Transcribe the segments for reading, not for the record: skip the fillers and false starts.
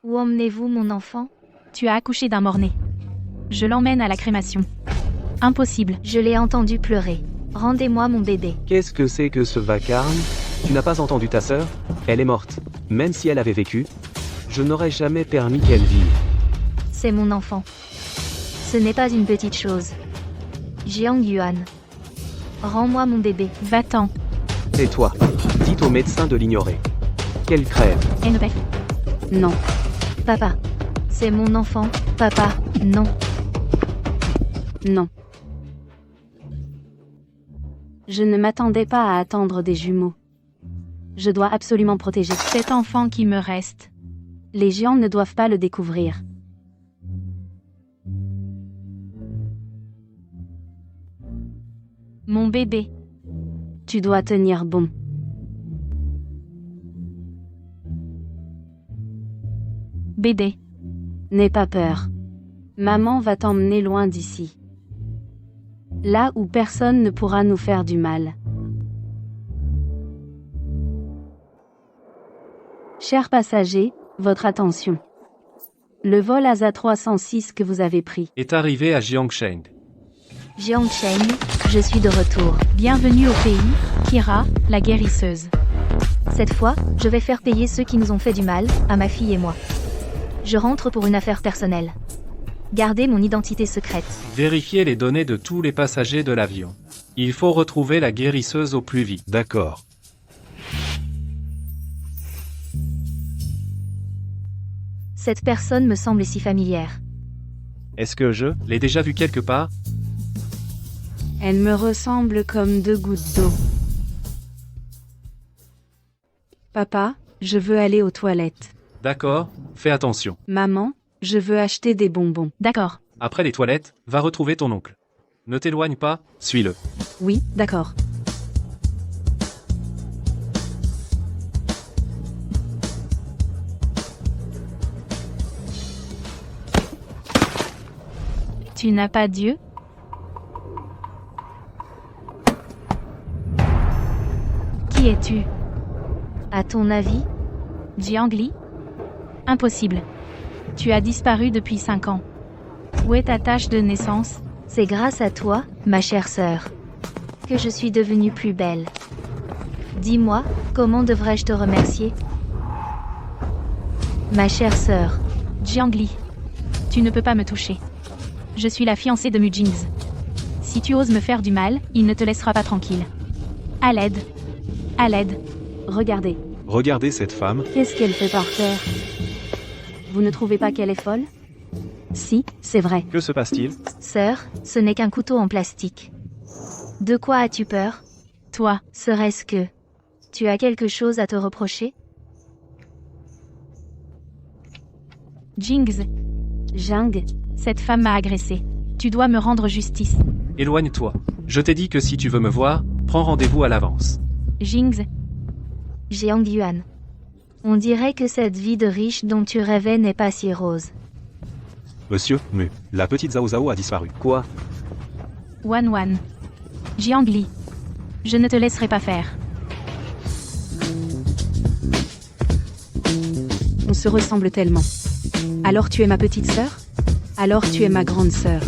Où emmenez-vous mon enfant? Tu as accouché d'un mort-né. Je l'emmène à la crémation. Impossible. Je l'ai entendu pleurer. Rendez-moi mon bébé. Qu'est-ce que c'est que ce vacarme? Tu n'as pas entendu ta sœur? Elle est morte. Même si elle avait vécu, je n'aurais jamais permis qu'elle vive. C'est mon enfant. Ce n'est pas une petite chose. Jiang Yuan. Rends-moi mon bébé. Va-t'en. Tais-toi. Dites au médecin de l'ignorer. Qu'elle crève. NEP. Non. Papa. C'est mon enfant. Papa. Non. Non. Je ne m'attendais pas à attendre des jumeaux. Je dois absolument protéger Cet enfant qui me reste. Les géants ne doivent pas le découvrir. Mon bébé. Tu dois tenir bon. Bébé. N'aie pas peur. Maman va t'emmener loin d'ici. Là où personne ne pourra nous faire du mal. Chers passagers, votre attention. Le vol ASA 306 que vous avez pris est arrivé à Jiangsheng. Jiang Cheng, je suis de retour. Bienvenue au pays, Kira, la guérisseuse. Cette fois, je vais faire payer ceux qui nous ont fait du mal, à ma fille et moi. Je rentre pour une affaire personnelle. Gardez mon identité secrète. Vérifiez les données de tous les passagers de l'avion. Il faut retrouver la guérisseuse au plus vite. D'accord. Cette personne me semble si familière. Est-ce que je L'ai déjà vue quelque part? Elle me ressemble comme 2 gouttes d'eau. Papa, je veux aller aux toilettes. D'accord, fais attention. Maman, je veux acheter des bonbons. D'accord. Après les toilettes, va retrouver ton oncle. Ne t'éloigne pas, suis-le. Oui, d'accord. Tu n'as pas Dieu? Qui es-tu? À ton avis? Jiang Li? Impossible. Tu as disparu depuis 5 ans. Où est ta tâche de naissance? C'est grâce à toi, ma chère sœur, que je suis devenue plus belle. Dis-moi, comment devrais-je te remercier? Ma chère sœur, Jiang Li. Tu ne peux pas me toucher. Je suis la fiancée de Mu Jingzi. Si tu oses me faire du mal, il ne te laissera pas tranquille. À l'aide. À l'aide. Regardez. Regardez cette femme. Qu'est-ce qu'elle fait par terre? Vous ne trouvez pas qu'elle est folle? Si, c'est vrai. Que se passe-t-il? sœur, ce n'est qu'un couteau en plastique. De quoi as-tu peur? Toi. Serait-ce que tu as quelque chose à te reprocher? Jingzi. Jing, Cette femme m'a agressée. Tu dois me rendre justice. Éloigne-toi. Je t'ai dit que si tu veux me voir, prends rendez-vous à l'avance. Jingzi. Jiang Yuan. On dirait que cette vie de riche dont tu rêvais n'est pas si rose. Monsieur, Mu, la petite Zhao Zhao a disparu. Quoi? Wan Wan. Jiang Li. Je ne te laisserai pas faire. on se ressemble tellement. Alors tu es ma petite sœur? Alors tu es ma grande sœur.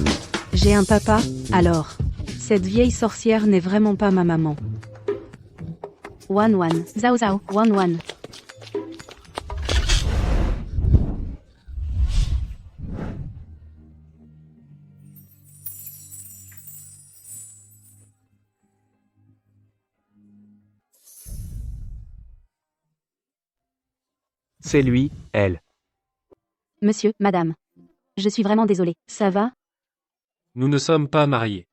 J'ai un papa, alors. Cette vieille sorcière n'est vraiment pas ma maman. Wan Wan. Zhao Zhao. Wan Wan. C'est lui, elle. Monsieur, madame. Je suis vraiment désolée. Ça va? Nous ne sommes pas mariés.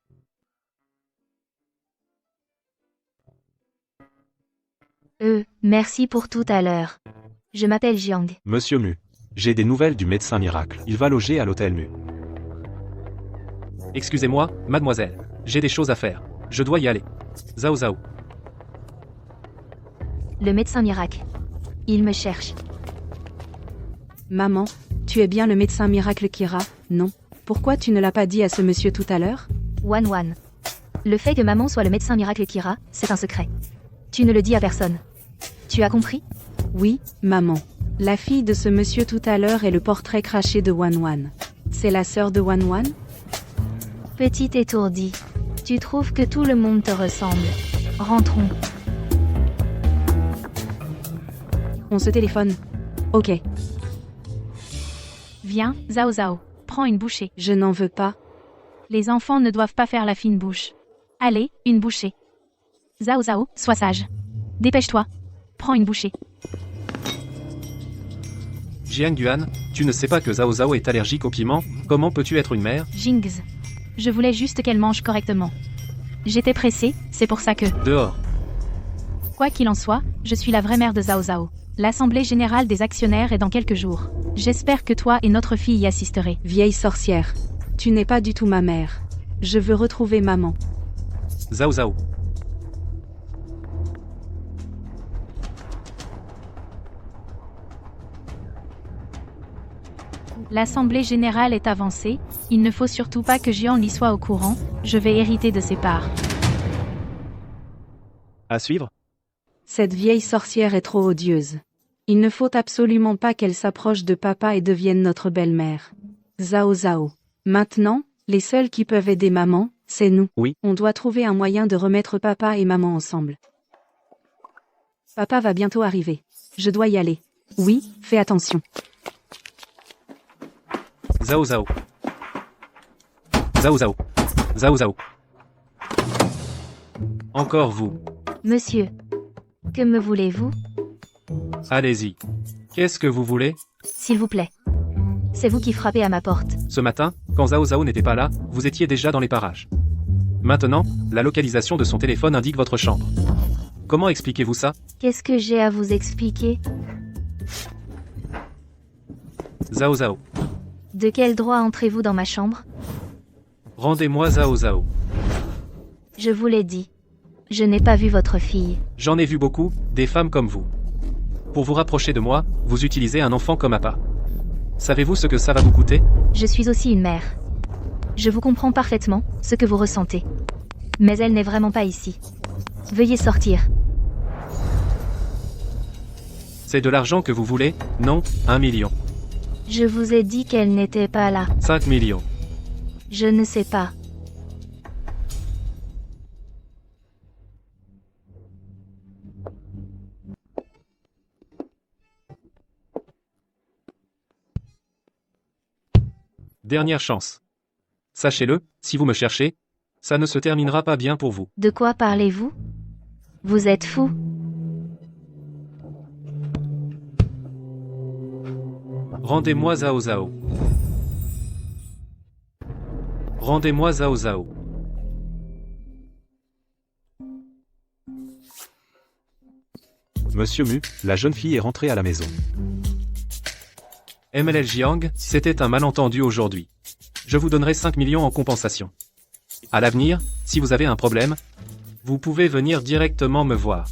Merci pour tout à l'heure. Je m'appelle Jiang. Monsieur Mu. J'ai des nouvelles du médecin miracle. Il va loger à l'hôtel Mu. Excusez-moi, mademoiselle. J'ai des choses à faire. Je dois y aller. Zhao Zhao. Le médecin miracle. Il me cherche. Maman, tu es bien le médecin miracle Kira, non? Pourquoi tu ne l'as pas dit à ce monsieur tout à l'heure? Wan Wan. Le fait que maman soit le médecin miracle Kira, c'est un secret. Tu ne le dis à personne. Tu as compris? Oui, maman. La fille de ce monsieur tout à l'heure est le portrait craché de Wanwan. C'est la sœur de Wanwan? Petite étourdie. Tu trouves que tout le monde te ressemble. Rentrons. On se téléphone. Ok, Viens, Zhao Zhao. Prends une bouchée. je n'en veux pas. Les enfants ne doivent pas faire la fine bouche. Allez, une bouchée. Zhao Zhao, sois sage. Dépêche-toi. Prends une bouchée. Jiang Yuan, tu ne sais pas que Zhao Zhao est allergique au piment? Comment peux-tu être une mère? Jingz. Je voulais juste qu'elle mange correctement. J'étais pressée, c'est pour ça que... Dehors. Quoi qu'il en soit, je suis la vraie mère de Zhao Zhao. L'assemblée générale des actionnaires est dans quelques jours. J'espère que toi et notre fille y assisterez. Vieille sorcière. Tu n'es pas du tout ma mère. Je veux retrouver maman. Zhao Zhao. L'assemblée générale est avancée, il ne faut surtout pas que Jian Li soit au courant, je vais hériter de ses parts. À suivre? Cette vieille sorcière est trop odieuse. Il ne faut absolument pas qu'elle s'approche de papa et devienne notre belle-mère. Zhao Zhao. Maintenant, les seuls qui peuvent aider maman, c'est nous. Oui. On doit trouver un moyen de remettre papa et maman ensemble. Papa va bientôt arriver. Je dois y aller. Oui, fais attention. Zhao Zhao. Zhao Zhao. Zhao Zhao. Encore vous. Monsieur. Que me voulez-vous? Allez-y. Qu'est-ce que vous voulez? S'il vous plaît. C'est vous qui frappez à ma porte. Ce matin, quand Zhao Zhao n'était pas là, vous étiez déjà dans les parages. Maintenant, la localisation de son téléphone indique votre chambre. Comment expliquez-vous ça? Qu'est-ce que j'ai à vous expliquer? Zhao Zhao. De quel droit entrez-vous dans ma chambre? Rendez-moi Zhao Zhao. Je vous l'ai dit. Je n'ai pas vu votre fille. J'en ai vu beaucoup, des femmes comme vous. Pour vous rapprocher de moi, vous utilisez un enfant comme appât. Savez-vous ce que ça va vous coûter? Je suis aussi une mère. Je vous comprends parfaitement, ce que vous ressentez. Mais elle n'est vraiment pas ici. Veuillez sortir. C'est de l'argent que vous voulez? Non, 1 million. Je vous ai dit qu'elle n'était pas là. 5 millions. Je ne sais pas. Dernière chance. Sachez-le, si vous me cherchez, ça ne se terminera pas bien pour vous. De quoi parlez-vous? Vous êtes fou. Rendez-moi Zhao Zhao. Rendez-moi Zhao Zhao. Monsieur Mu, la jeune fille est rentrée à la maison. MLL Jiang, c'était un malentendu aujourd'hui. Je vous donnerai 5 millions en compensation. À l'avenir, si vous avez un problème, vous pouvez venir directement me voir.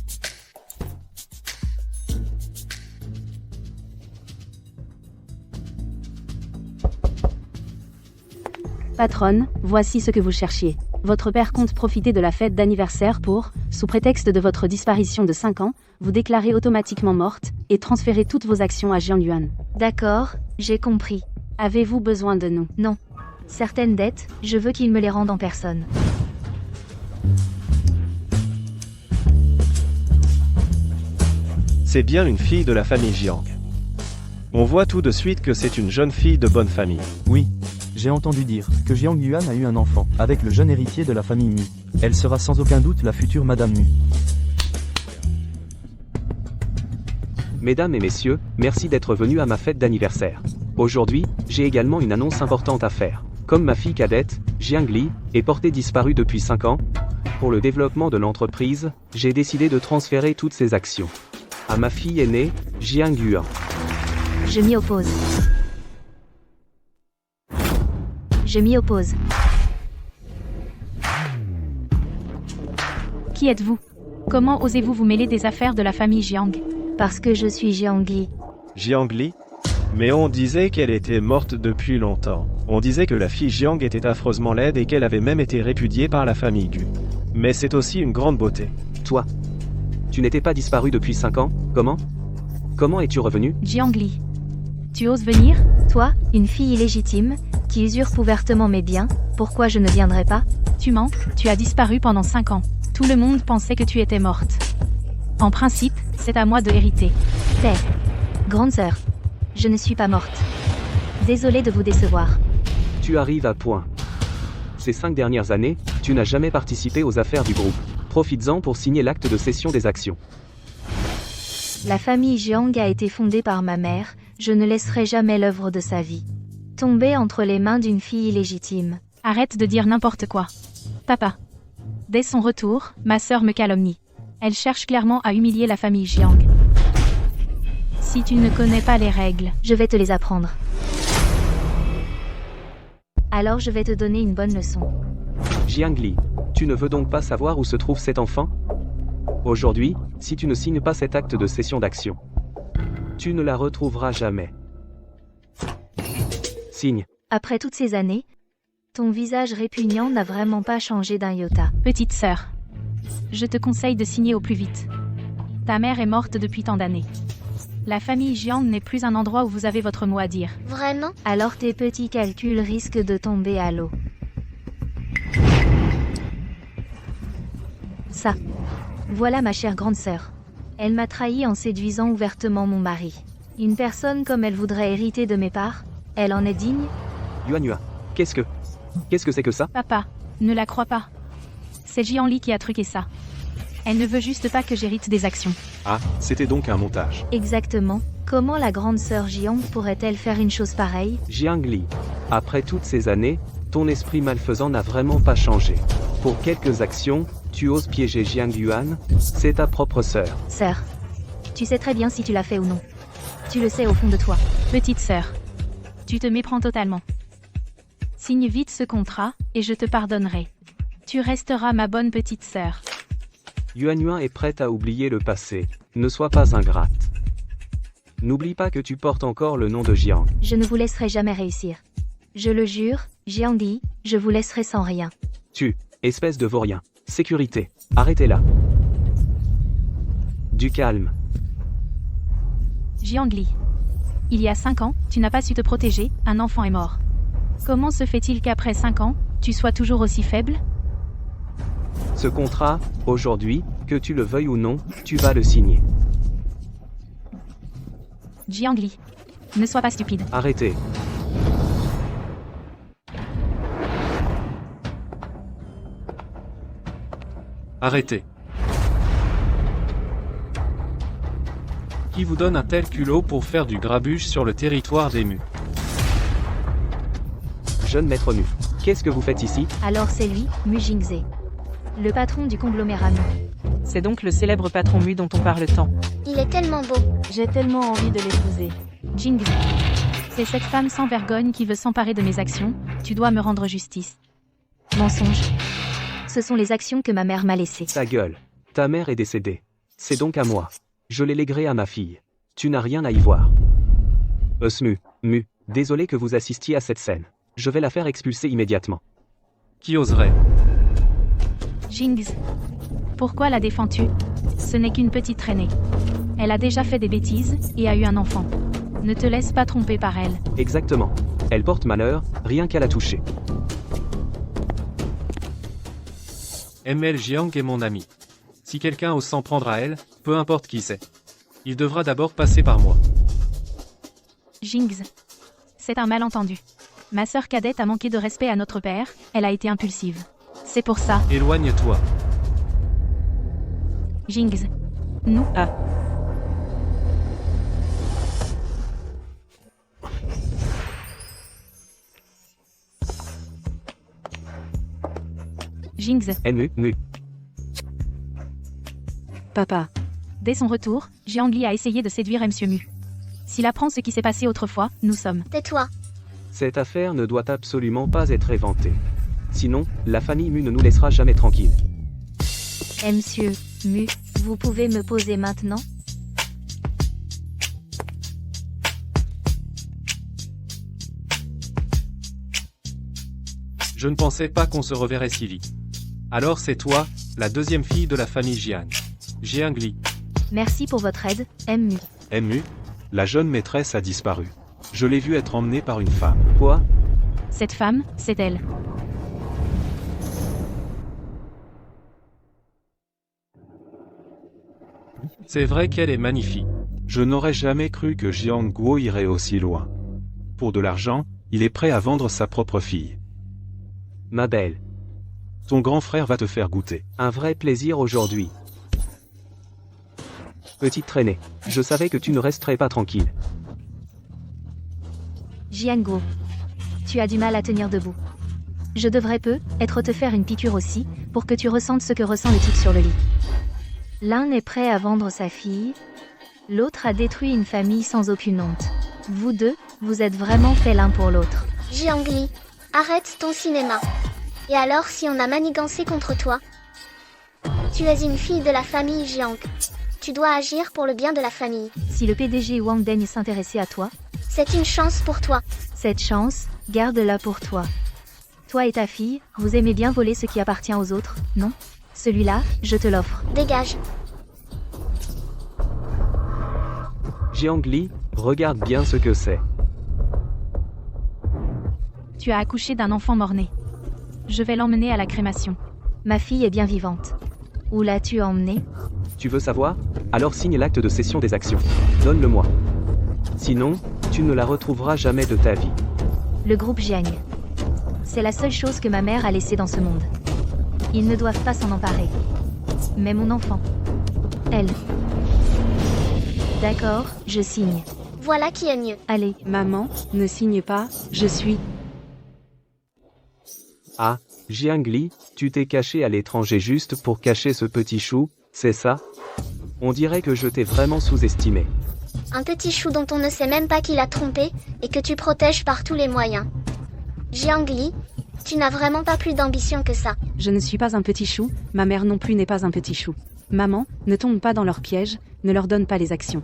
Patronne, voici ce que vous cherchiez. Votre père compte profiter de la fête d'anniversaire pour, sous prétexte de votre disparition de 5 ans, vous déclarer automatiquement morte, et transférer toutes vos actions à Jiang Yuan. D'accord, j'ai compris. Avez-vous besoin de nous? Non. Certaines dettes, je veux qu'il me les rende en personne. C'est bien une fille de la famille Jiang. On voit tout de suite que c'est une jeune fille de bonne famille. Oui. J'ai entendu dire que Jiang Yuan a eu un enfant avec le jeune héritier de la famille Mu. Elle sera sans aucun doute la future Madame Mu. Mesdames et messieurs, merci d'être venus à ma fête d'anniversaire. Aujourd'hui, j'ai également une annonce importante à faire. Comme ma fille cadette, Jiang Li, est portée disparue depuis 5 ans, pour le développement de l'entreprise, j'ai décidé de transférer toutes ses actions à ma fille aînée, Jiang Yuan. Je m'y oppose. Je m'y oppose. Qui êtes-vous? Comment osez-vous vous mêler des affaires de la famille Jiang? Parce que je suis Jiang Li. Jiang Li? Mais on disait qu'elle était morte depuis longtemps. On disait que la fille Jiang était affreusement laide et qu'elle avait même été répudiée par la famille Gu. Mais c'est aussi une grande beauté. Toi. Tu n'étais pas disparu depuis 5 ans, comment? Comment es-tu revenu? Jiangli. Tu oses venir? Toi, une fille illégitime, qui usurpe ouvertement mes biens, pourquoi je ne viendrais pas? Tu mens, tu as disparu pendant 5 ans. Tout le monde pensait que tu étais morte. En principe, c'est à moi de hériter. Tais. Grande sœur. Je ne suis pas morte. Désolée de vous décevoir. Tu arrives à point. Ces 5 dernières années, tu n'as jamais participé aux affaires du groupe. Profites-en pour signer l'acte de cession des actions. La famille Jiang a été fondée par ma mère, je ne laisserai jamais l'œuvre de sa vie tomber entre les mains d'une fille illégitime. Arrête de dire n'importe quoi. Papa. Dès son retour, ma sœur me calomnie. Elle cherche clairement à humilier la famille Jiang. Si tu ne connais pas les règles, Je vais te les apprendre. Alors je vais te donner une bonne leçon. Jiangli, tu ne veux donc pas savoir où se trouve cet enfant? Aujourd'hui, si tu ne signes pas cet acte de cession d'action, tu ne la retrouveras jamais. Signe. Après toutes ces années, ton visage répugnant n'a vraiment pas changé d'un iota. petite sœur. Je te conseille de signer au plus vite. Ta mère est morte depuis tant d'années. La famille Jiang n'est plus un endroit où vous avez votre mot à dire. Vraiment? Alors tes petits calculs risquent de tomber à l'eau. Ça. Voilà ma chère grande sœur. Elle m'a trahi en séduisant ouvertement mon mari. Une personne comme elle voudrait hériter de mes parts? Elle en est digne? Yuan, qu'est-ce que c'est que ça? Papa, ne la crois pas. C'est Jiangli qui a truqué ça. Elle ne veut juste pas que j'hérite des actions. Ah, c'était donc un montage. Exactement. Comment la grande sœur Jiang pourrait-elle faire une chose pareille? Jiangli, après toutes ces années, ton esprit malfaisant n'a vraiment pas changé. Pour quelques actions, tu oses piéger Jiang Yuan? C'est ta propre sœur. Sœur. Tu sais très bien si tu l'as fait ou non. Tu le sais au fond de toi. Petite sœur. Tu te méprends totalement. Signe vite ce contrat, et je te pardonnerai. Tu resteras ma bonne petite sœur. Yuan est prête à oublier le passé. Ne sois pas ingrate. N'oublie pas que tu portes encore le nom de Jiang. Je ne vous laisserai jamais réussir. Je le jure, Jiangli, je vous laisserai sans rien. Tu, espèce de vaurien. Sécurité. Arrêtez-la. Du calme. Jiangli. Il y a 5 ans, tu n'as pas su te protéger, un enfant est mort. Comment se fait-il qu'après 5 ans, tu sois toujours aussi faible? Ce contrat, aujourd'hui, que tu le veuilles ou non, tu vas le signer. Jiangli. Ne sois pas stupide. Arrêtez. Arrêtez. Qui vous donne un tel culot pour faire du grabuge sur le territoire des Mu? Jeune maître Mu, qu'est-ce que vous faites ici? Alors c'est lui, Mu Jingze. Le patron du conglomérat Mu. C'est donc le célèbre patron Mu dont on parle tant. Il est tellement beau. J'ai tellement envie de l'épouser. Jingzi. C'est cette femme sans vergogne qui veut s'emparer de mes actions, tu dois me rendre justice. Mensonge. Ce sont les actions que ma mère m'a laissées. Ta gueule. Ta mère est décédée. C'est donc à moi. Je les léguerai à ma fille. Tu n'as rien à y voir. Mu, désolé que vous assistiez à cette scène. Je vais la faire expulser immédiatement. Qui oserait? Jingzi. Pourquoi la défends-tu? Ce n'est qu'une petite traînée. Elle a déjà fait des bêtises, et a eu un enfant. Ne te laisse pas tromper par elle. Exactement. Elle porte malheur, rien qu'à la toucher. ML Jiang est mon ami. Si quelqu'un ose s'en prendre à elle, peu importe qui c'est, il devra d'abord passer par moi. Jingzi. C'est un malentendu. Ma sœur cadette a manqué de respect à notre père, elle a été impulsive. C'est pour ça. Éloigne-toi. Jingzi. Nous. Ah. Jingzi. Mu. Papa. Dès son retour, Jiangli a essayé de séduire Monsieur Mu. S'il apprend ce qui s'est passé autrefois, nous sommes. Tais-toi. Cette affaire ne doit absolument pas être éventée. Sinon, la famille Mu ne nous laissera jamais tranquilles. Monsieur Mu, vous pouvez me poser maintenant? Je ne pensais pas qu'on se reverrait si vite. Alors c'est toi, la deuxième fille de la famille Jiang. Jiangli. Merci pour votre aide, Mu. Mu, la jeune maîtresse a disparu. Je l'ai vue être emmenée par une femme. Quoi? Cette femme, c'est elle. C'est vrai qu'elle est magnifique. Je n'aurais jamais cru que Jiang Guo irait aussi loin. Pour de l'argent, il est prêt à vendre sa propre fille. Ma belle. Ton grand frère va te faire goûter. Un vrai plaisir aujourd'hui. Petite traînée. Je savais que tu ne resterais pas tranquille. Jianguo. Tu as du mal à tenir debout. Je devrais peut-être te faire une piqûre aussi, pour que tu ressentes ce que ressent le type sur le lit. L'un est prêt à vendre sa fille, l'autre a détruit une famille sans aucune honte. Vous deux, vous êtes vraiment faits l'un pour l'autre. Jiangli, arrête ton cinéma. Et alors si on a manigancé contre toi? Tu es une fille de la famille Jiang. Tu dois agir pour le bien de la famille. Si le PDG Wang daigne s'intéresser à toi, c'est une chance pour toi. Cette chance, garde-la pour toi. Toi et ta fille, vous aimez bien voler ce qui appartient aux autres, non? Celui-là, je te l'offre. Dégage. Jiangli, regarde bien ce que c'est. Tu as accouché d'un enfant mort-né. Je vais l'emmener à la crémation. Ma fille est bien vivante. Où l'as-tu emmenée? Tu veux savoir? Alors signe l'acte de cession des actions. Donne-le-moi. Sinon, tu ne la retrouveras jamais de ta vie. Le groupe Jiang. C'est la seule chose que ma mère a laissée dans ce monde. Ils ne doivent pas s'en emparer. Mais mon enfant. Elle. D'accord, je signe. Voilà qui est mieux. Allez. Maman, ne signe pas, je suis... Ah, Jiangli, tu t'es caché à l'étranger juste pour cacher ce petit chou, c'est ça? On dirait que je t'ai vraiment sous-estimé. Un petit chou dont on ne sait même pas qui l'a trompé, et que tu protèges par tous les moyens. Jiangli, tu n'as vraiment pas plus d'ambition que ça. Je ne suis pas un petit chou, ma mère non plus n'est pas un petit chou. Maman, ne tombe pas dans leur piège, ne leur donne pas les actions.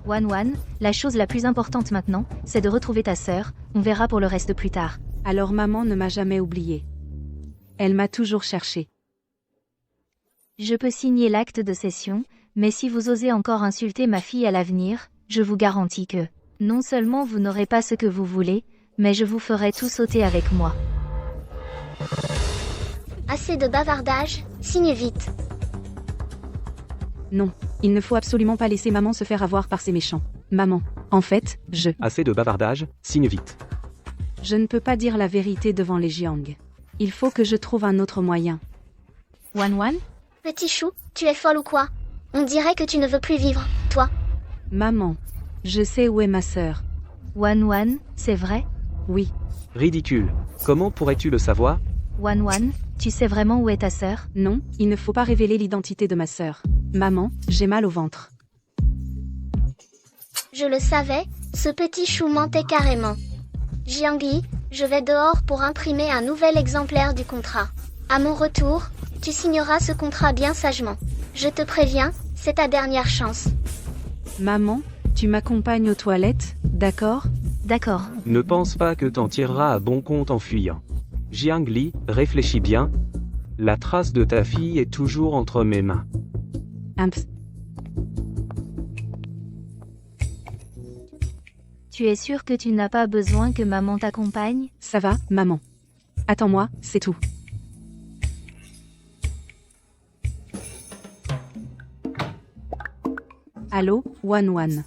Wan, la chose la plus importante maintenant, c'est de retrouver ta sœur, on verra pour le reste plus tard. Alors maman ne m'a jamais oublié. Elle m'a toujours cherché. Je peux signer l'acte de cession, mais si vous osez encore insulter ma fille à l'avenir, je vous garantis que, non seulement vous n'aurez pas ce que vous voulez, mais je vous ferai tout sauter avec moi. Assez de bavardage, signe vite. Non, il ne faut absolument pas laisser maman se faire avoir par ces méchants. Maman, en fait, Assez de bavardage, signe vite. Je ne peux pas dire la vérité devant les Jiang. Il faut que je trouve un autre moyen. Wan, Petit chou, tu es folle ou quoi? On dirait que tu ne veux plus vivre, toi. Maman, je sais où est ma sœur. Wan, c'est vrai? Oui, Ridicule. Comment pourrais-tu le savoir? Wan, tu sais vraiment où est ta sœur? non, il ne faut pas révéler l'identité de ma sœur. Maman, j'ai mal au ventre. Je le savais, ce petit chou mentait carrément. Jiangli, je vais dehors pour imprimer un nouvel exemplaire du contrat. À mon retour, tu signeras ce contrat bien sagement. Je te préviens, c'est ta dernière chance. Maman, tu m'accompagnes aux toilettes, d'accord? D'accord. Ne pense pas que t'en tireras à bon compte en fuyant. Jiangli, réfléchis bien. La trace de ta fille est toujours entre mes mains. Imps. Tu es sûr que tu n'as pas besoin que maman t'accompagne? Ça va, maman. Attends-moi, c'est tout. Allô, Wan.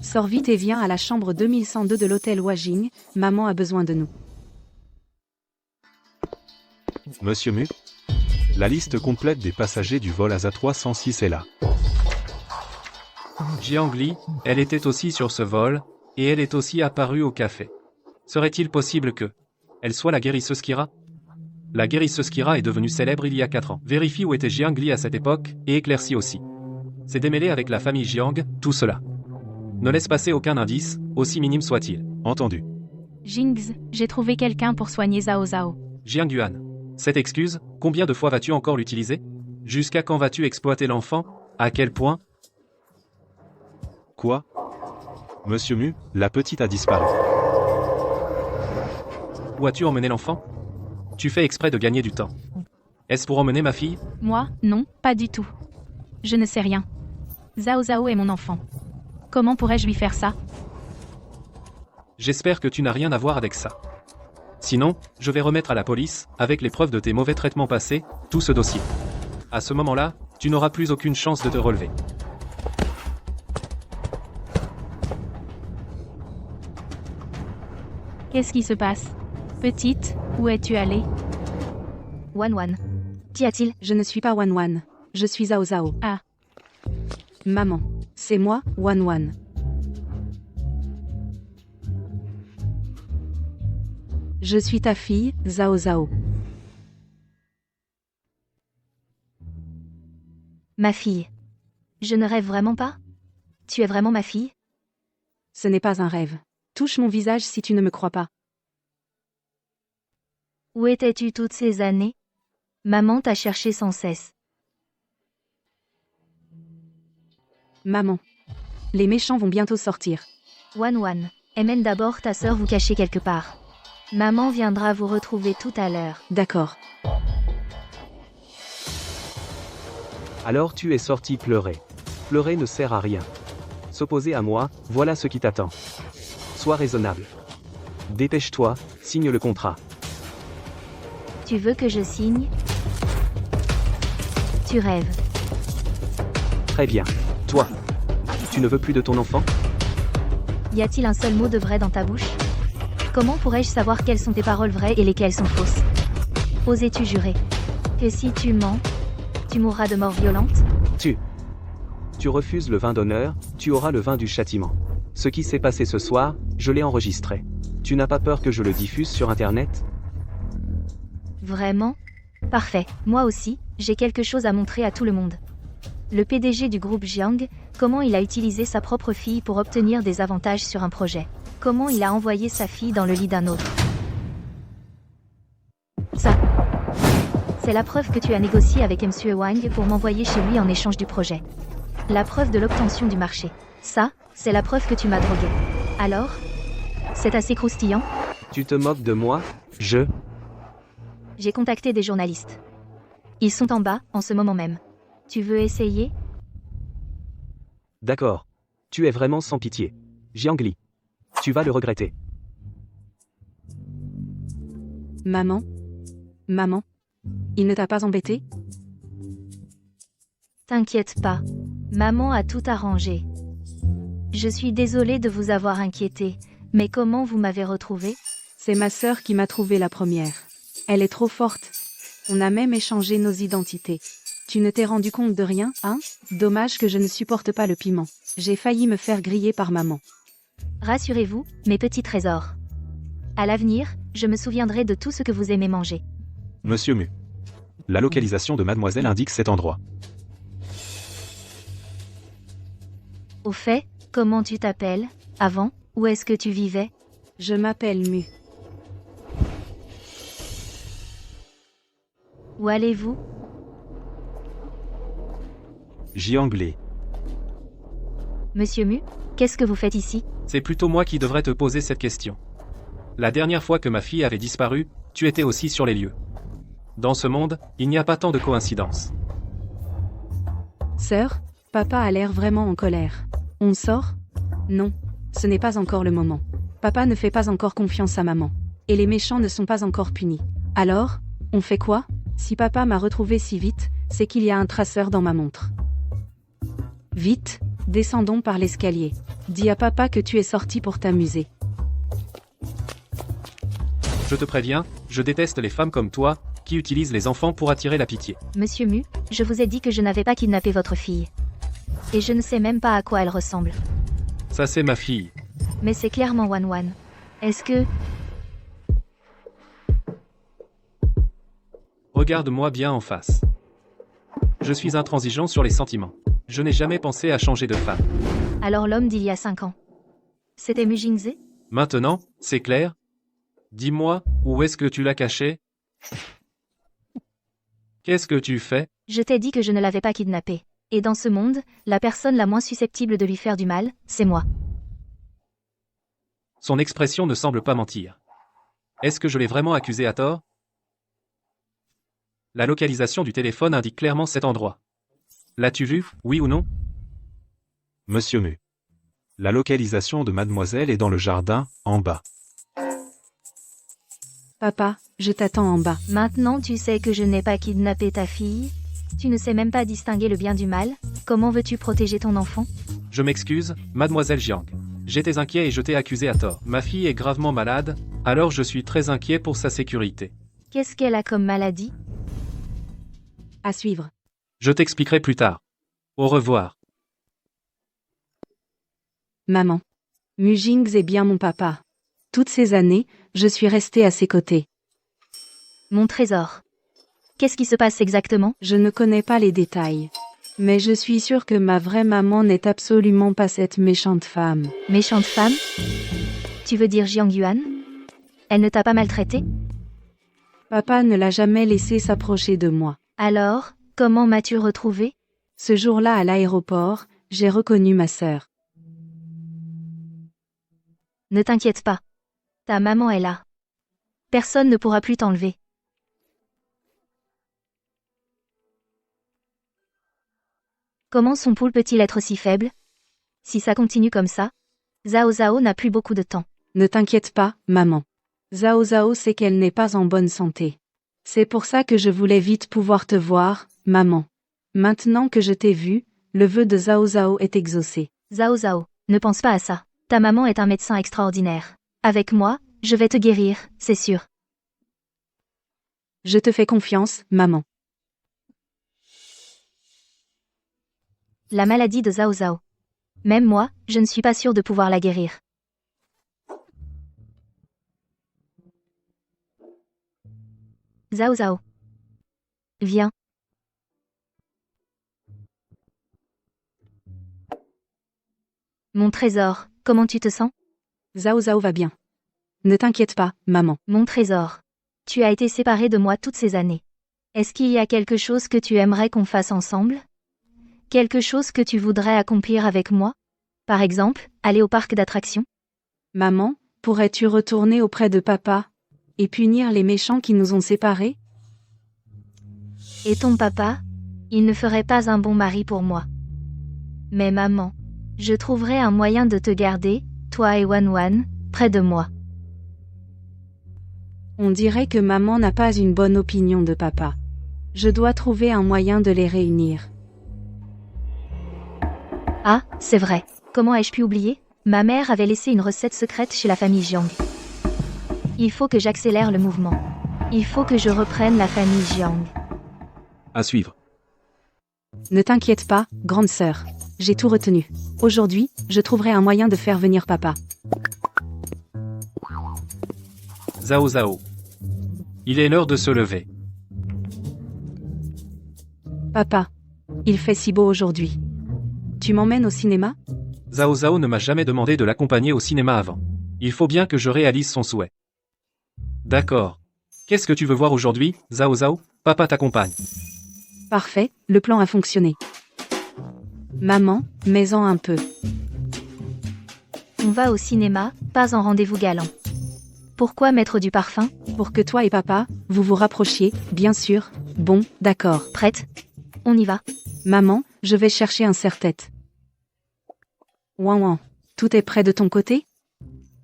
Sors vite et viens à la chambre 2102 de l'hôtel Wajing, maman a besoin de nous. Monsieur Mu, la liste complète des passagers du vol ASA 306 est là. Jiangli, elle était aussi sur ce vol, et elle est aussi apparue au café. Serait-il possible que elle soit la guérisseuse Kira? La guérisseuse Kira est devenue célèbre il y a 4 ans. Vérifie où était Jiangli à cette époque, et éclaircis aussi. C'est démêlé avec la famille Jiang, tout cela. Ne laisse passer aucun indice, aussi minime soit-il. Entendu. Jingz, j'ai trouvé quelqu'un pour soigner Zhao. Jiang Yuan. Cette excuse, combien de fois vas-tu encore l'utiliser? Jusqu'à quand vas-tu exploiter l'enfant? À quel point? Quoi? Monsieur Mu, la petite a disparu. Où as-tu emmené l'enfant? Tu fais exprès de gagner du temps. Est-ce pour emmener ma fille? Moi, non, pas du tout. Je ne sais rien. Zhao est mon enfant. Comment pourrais-je lui faire ça? J'espère que tu n'as rien à voir avec ça. Sinon, je vais remettre à la police, avec les preuves de tes mauvais traitements passés, tout ce dossier. À ce moment-là, tu n'auras plus aucune chance de te relever. Qu'est-ce qui se passe? Petite, où es-tu allée? Wan. Qu'y a-t-il? Je ne suis pas Wan. Je suis Zhao Zhao. Ah. Maman. C'est moi, Wan. Je suis ta fille, Zhao Zhao. Ma fille. Je ne rêve vraiment pas? Tu es vraiment ma fille? Ce n'est pas un rêve. Touche mon visage si tu ne me crois pas. Où étais-tu toutes ces années? Maman t'a cherché sans cesse. Maman. Les méchants vont bientôt sortir. Wan. Emmène d'abord ta sœur vous cacher quelque part. Maman viendra vous retrouver tout à l'heure. D'accord. Alors tu es sorti pleurer. Pleurer ne sert à rien. S'opposer à moi, voilà ce qui t'attend. Sois raisonnable. Dépêche-toi, signe le contrat. Tu veux que je signe? Tu rêves. Très bien. Toi, tu ne veux plus de ton enfant? Y a-t-il un seul mot de vrai dans ta bouche? Comment pourrais-je savoir quelles sont tes paroles vraies et lesquelles sont fausses? Osais-tu jurer que si tu mens, tu mourras de mort violente? Tu refuses le vin d'honneur, tu auras le vin du châtiment. Ce qui s'est passé ce soir, je l'ai enregistré. Tu n'as pas peur que je le diffuse sur Internet? Vraiment? Parfait. Moi aussi, j'ai quelque chose à montrer à tout le monde. Le PDG du groupe Jiang, comment il a utilisé sa propre fille pour obtenir des avantages sur un projet. Comment il a envoyé sa fille dans le lit d'un autre. Ça. C'est la preuve que tu as négocié avec M. Wang pour m'envoyer chez lui en échange du projet. La preuve de l'obtention du marché. Ça, c'est la preuve que tu m'as drogué. Alors? C'est assez croustillant? Tu te moques de moi? J'ai contacté des journalistes. Ils sont en bas, en ce moment même. Tu veux essayer? D'accord. Tu es vraiment sans pitié. Jiangli. Tu vas le regretter. Maman. Il ne t'a pas embêté? T'inquiète pas. Maman a tout arrangé. Je suis désolée de vous avoir inquiété, mais comment vous m'avez retrouvée? C'est ma sœur qui m'a trouvé la première. Elle est trop forte. On a même échangé nos identités. Tu ne t'es rendu compte de rien, hein? Dommage que je ne supporte pas le piment. J'ai failli me faire griller par maman. Rassurez-vous, mes petits trésors. À l'avenir, je me souviendrai de tout ce que vous aimez manger. Monsieur Mu. La localisation de mademoiselle indique cet endroit. Au fait, comment tu t'appelles? Avant, où est-ce que tu vivais? Je m'appelle Mu. Où allez-vous? Jiangli. Monsieur Mu, qu'est-ce que vous faites ici? C'est plutôt moi qui devrais te poser cette question. La dernière fois que ma fille avait disparu, tu étais aussi sur les lieux. Dans ce monde, il n'y a pas tant de coïncidences. Sœur, papa a l'air vraiment en colère. On sort? Non, ce n'est pas encore le moment. Papa ne fait pas encore confiance à maman. Et les méchants ne sont pas encore punis. Alors, on fait quoi? Si papa m'a retrouvé si vite, c'est qu'il y a un traceur dans ma montre. Vite, descendons par l'escalier. Dis à papa que tu es sorti pour t'amuser. Je te préviens, je déteste les femmes comme toi, qui utilisent les enfants pour attirer la pitié. Monsieur Mu, je vous ai dit que je n'avais pas kidnappé votre fille. Et je ne sais même pas à quoi elle ressemble. Ça c'est ma fille. Mais c'est clairement Wan. Est-ce que... Regarde-moi bien en face. Je suis intransigeant sur les sentiments. Je n'ai jamais pensé à changer de femme. Alors l'homme d'il y a 5 ans. C'était Mu Jingze? Maintenant, c'est clair? Dis-moi, où est-ce que tu l'as caché? Qu'est-ce que tu fais? Je t'ai dit que je ne l'avais pas kidnappé. Et dans ce monde, la personne la moins susceptible de lui faire du mal, c'est moi. Son expression ne semble pas mentir. Est-ce que je l'ai vraiment accusé à tort? La localisation du téléphone indique clairement cet endroit. L'as-tu vu, oui ou non? Monsieur Mu. La localisation de mademoiselle est dans le jardin, en bas. Papa, je t'attends en bas. Maintenant tu sais que je n'ai pas kidnappé ta fille? Tu ne sais même pas distinguer le bien du mal? Comment veux-tu protéger ton enfant? Je m'excuse, mademoiselle Jiang. J'étais inquiet et je t'ai accusé à tort. Ma fille est gravement malade, alors je suis très inquiet pour sa sécurité. Qu'est-ce qu'elle a comme maladie? À suivre. Je t'expliquerai plus tard. Au revoir. Maman. Mujings est bien mon papa. Toutes ces années, je suis restée à ses côtés. Mon trésor. Qu'est-ce qui se passe exactement? Je ne connais pas les détails. Mais je suis sûre que ma vraie maman n'est absolument pas cette méchante femme. Méchante femme? Tu veux dire Jiang Yuan? Elle ne t'a pas maltraité? Papa ne l'a jamais laissé s'approcher de moi. Alors, comment m'as-tu retrouvé? Ce jour-là à l'aéroport, j'ai reconnu ma sœur. Ne t'inquiète pas. Ta maman est là. Personne ne pourra plus t'enlever. Comment son pouls peut-il être si faible? Si ça continue comme ça, Zhao Zhao n'a plus beaucoup de temps. Ne t'inquiète pas, maman. Zhao Zhao sait qu'elle n'est pas en bonne santé. C'est pour ça que je voulais vite pouvoir te voir, maman. Maintenant que je t'ai vu, le vœu de Zhao Zhao est exaucé. Zhao Zhao, ne pense pas à ça. Ta maman est un médecin extraordinaire. Avec moi, je vais te guérir, c'est sûr. Je te fais confiance, maman. La maladie de Zhao Zhao. Même moi, je ne suis pas sûre de pouvoir la guérir. Zhao Zhao. Viens. Mon trésor, comment tu te sens? Zhao Zhao va bien. Ne t'inquiète pas, maman. Mon trésor. Tu as été séparé de moi toutes ces années. Est-ce qu'il y a quelque chose que tu aimerais qu'on fasse ensemble? Quelque chose que tu voudrais accomplir avec moi? Par exemple, aller au parc d'attractions? Maman, pourrais-tu retourner auprès de papa et punir les méchants qui nous ont séparés? Et ton papa? Il ne ferait pas un bon mari pour moi. Mais maman, je trouverai un moyen de te garder, toi et Wan Wan, près de moi. On dirait que maman n'a pas une bonne opinion de papa. Je dois trouver un moyen de les réunir. Ah, c'est vrai. Comment ai-je pu oublier? Ma mère avait laissé une recette secrète chez la famille Jiang. Il faut que j'accélère le mouvement. Il faut que je reprenne la famille Jiang. À suivre. Ne t'inquiète pas, grande sœur. J'ai tout retenu. Aujourd'hui, je trouverai un moyen de faire venir papa. Zhao Zhao. Il est l'heure de se lever. Papa. Il fait si beau aujourd'hui. Tu m'emmènes au cinéma? Zhao Zhao ne m'a jamais demandé de l'accompagner au cinéma avant. Il faut bien que je réalise son souhait. D'accord. Qu'est-ce que tu veux voir aujourd'hui, Zhao Zhao? Papa t'accompagne. Parfait, le plan a fonctionné. Maman, mets-en un peu. On va au cinéma, pas en rendez-vous galant. Pourquoi mettre du parfum? Pour que toi et papa, vous vous rapprochiez, bien sûr. Bon, d'accord. Prête? On y va. Maman, je vais chercher un serre-tête. Ouin ouin. Tout est prêt de ton côté?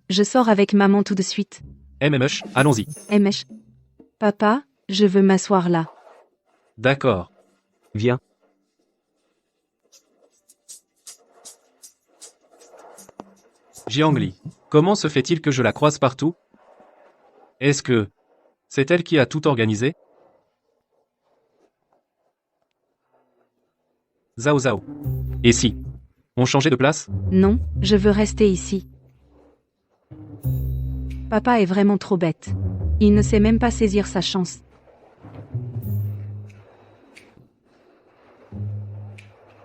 Je sors avec maman tout de suite. MMH, allons-y. MH. Papa, je veux m'asseoir là. D'accord. Viens. Jiangli, comment se fait-il que je la croise partout? Est-ce que c'est elle qui a tout organisé? Zhao Zhao. Et si on changeait de place? Non, je veux rester ici. Papa est vraiment trop bête. Il ne sait même pas saisir sa chance.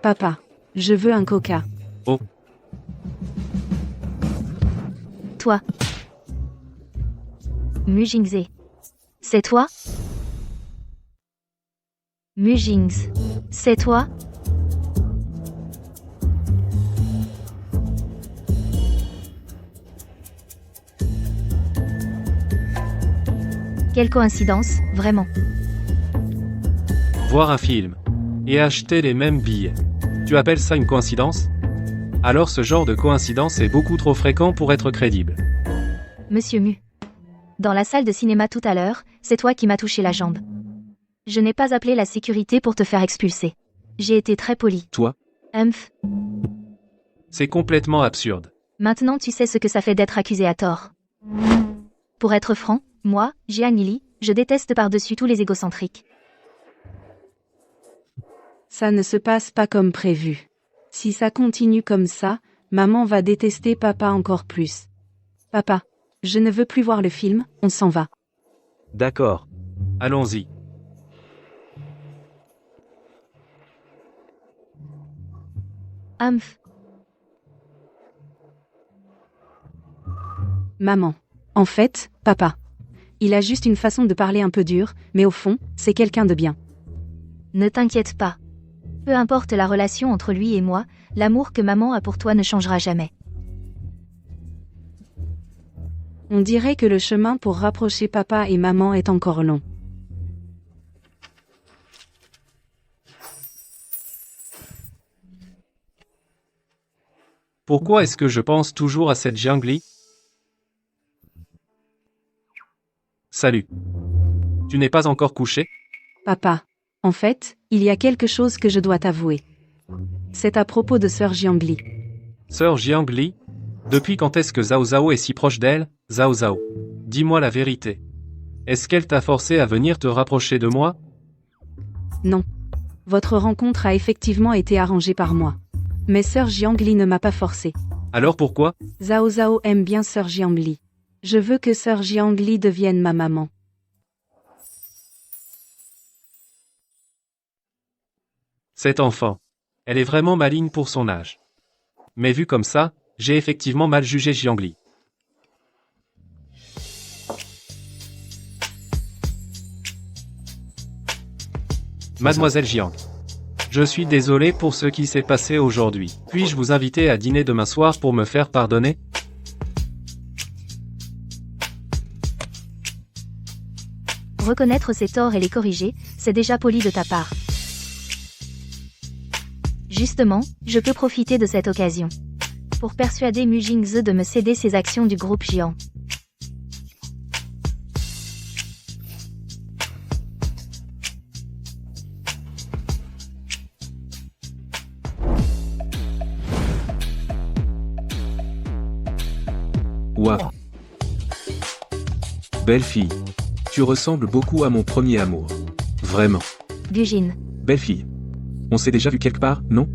Papa, je veux un coca. Oh. Toi. Mujingze. C'est toi? Mujings. C'est toi? Quelle coïncidence, vraiment. Voir un film. Et acheter les mêmes billets. Tu appelles ça une coïncidence? Alors ce genre de coïncidence est beaucoup trop fréquent pour être crédible. Monsieur Mu. Dans la salle de cinéma tout à l'heure, c'est toi qui m'as touché la jambe. Je n'ai pas appelé la sécurité pour te faire expulser. J'ai été très poli. Toi? Humph. C'est complètement absurde. Maintenant tu sais ce que ça fait d'être accusé à tort. Pour être franc, moi, Jiang Li, je déteste par-dessus tous les égocentriques. Ça ne se passe pas comme prévu. Si ça continue comme ça, maman va détester papa encore plus. Papa, je ne veux plus voir le film, on s'en va. D'accord. Allons-y. Humph. Maman. En fait, papa. Il a juste une façon de parler un peu dure, mais au fond, c'est quelqu'un de bien. Ne t'inquiète pas. Peu importe la relation entre lui et moi, l'amour que maman a pour toi ne changera jamais. On dirait que le chemin pour rapprocher papa et maman est encore long. Pourquoi est-ce que je pense toujours à cette Jiang Li? Salut. Tu n'es pas encore couché? Papa. En fait, il y a quelque chose que je dois t'avouer. C'est à propos de sœur Jiang Li. Sœur Jiang Li? Depuis quand est-ce que Zhao Zhao est si proche d'elle, Zhao Zhao? Dis-moi la vérité. Est-ce qu'elle t'a forcé à venir te rapprocher de moi? Non. Votre rencontre a effectivement été arrangée par moi. Mais sœur Jiang Li ne m'a pas forcé. Alors pourquoi? Zhao Zhao aime bien sœur Jiang Li. Je veux que sœur Jiang Li devienne ma maman. Cette enfant. Elle est vraiment maligne pour son âge. Mais vu comme ça, j'ai effectivement mal jugé Jiang Li. Mademoiselle Jiang. Je suis désolé pour ce qui s'est passé aujourd'hui. Puis-je vous inviter à dîner demain soir pour me faire pardonner? Reconnaître ses torts et les corriger, c'est déjà poli de ta part. Justement, je peux profiter de cette occasion pour persuader Mu Jingze de me céder ses actions du groupe Jiang. Waouh. Belle fille. Tu ressembles beaucoup à mon premier amour. Vraiment. Gujin. Belle fille. On s'est déjà vu quelque part, non?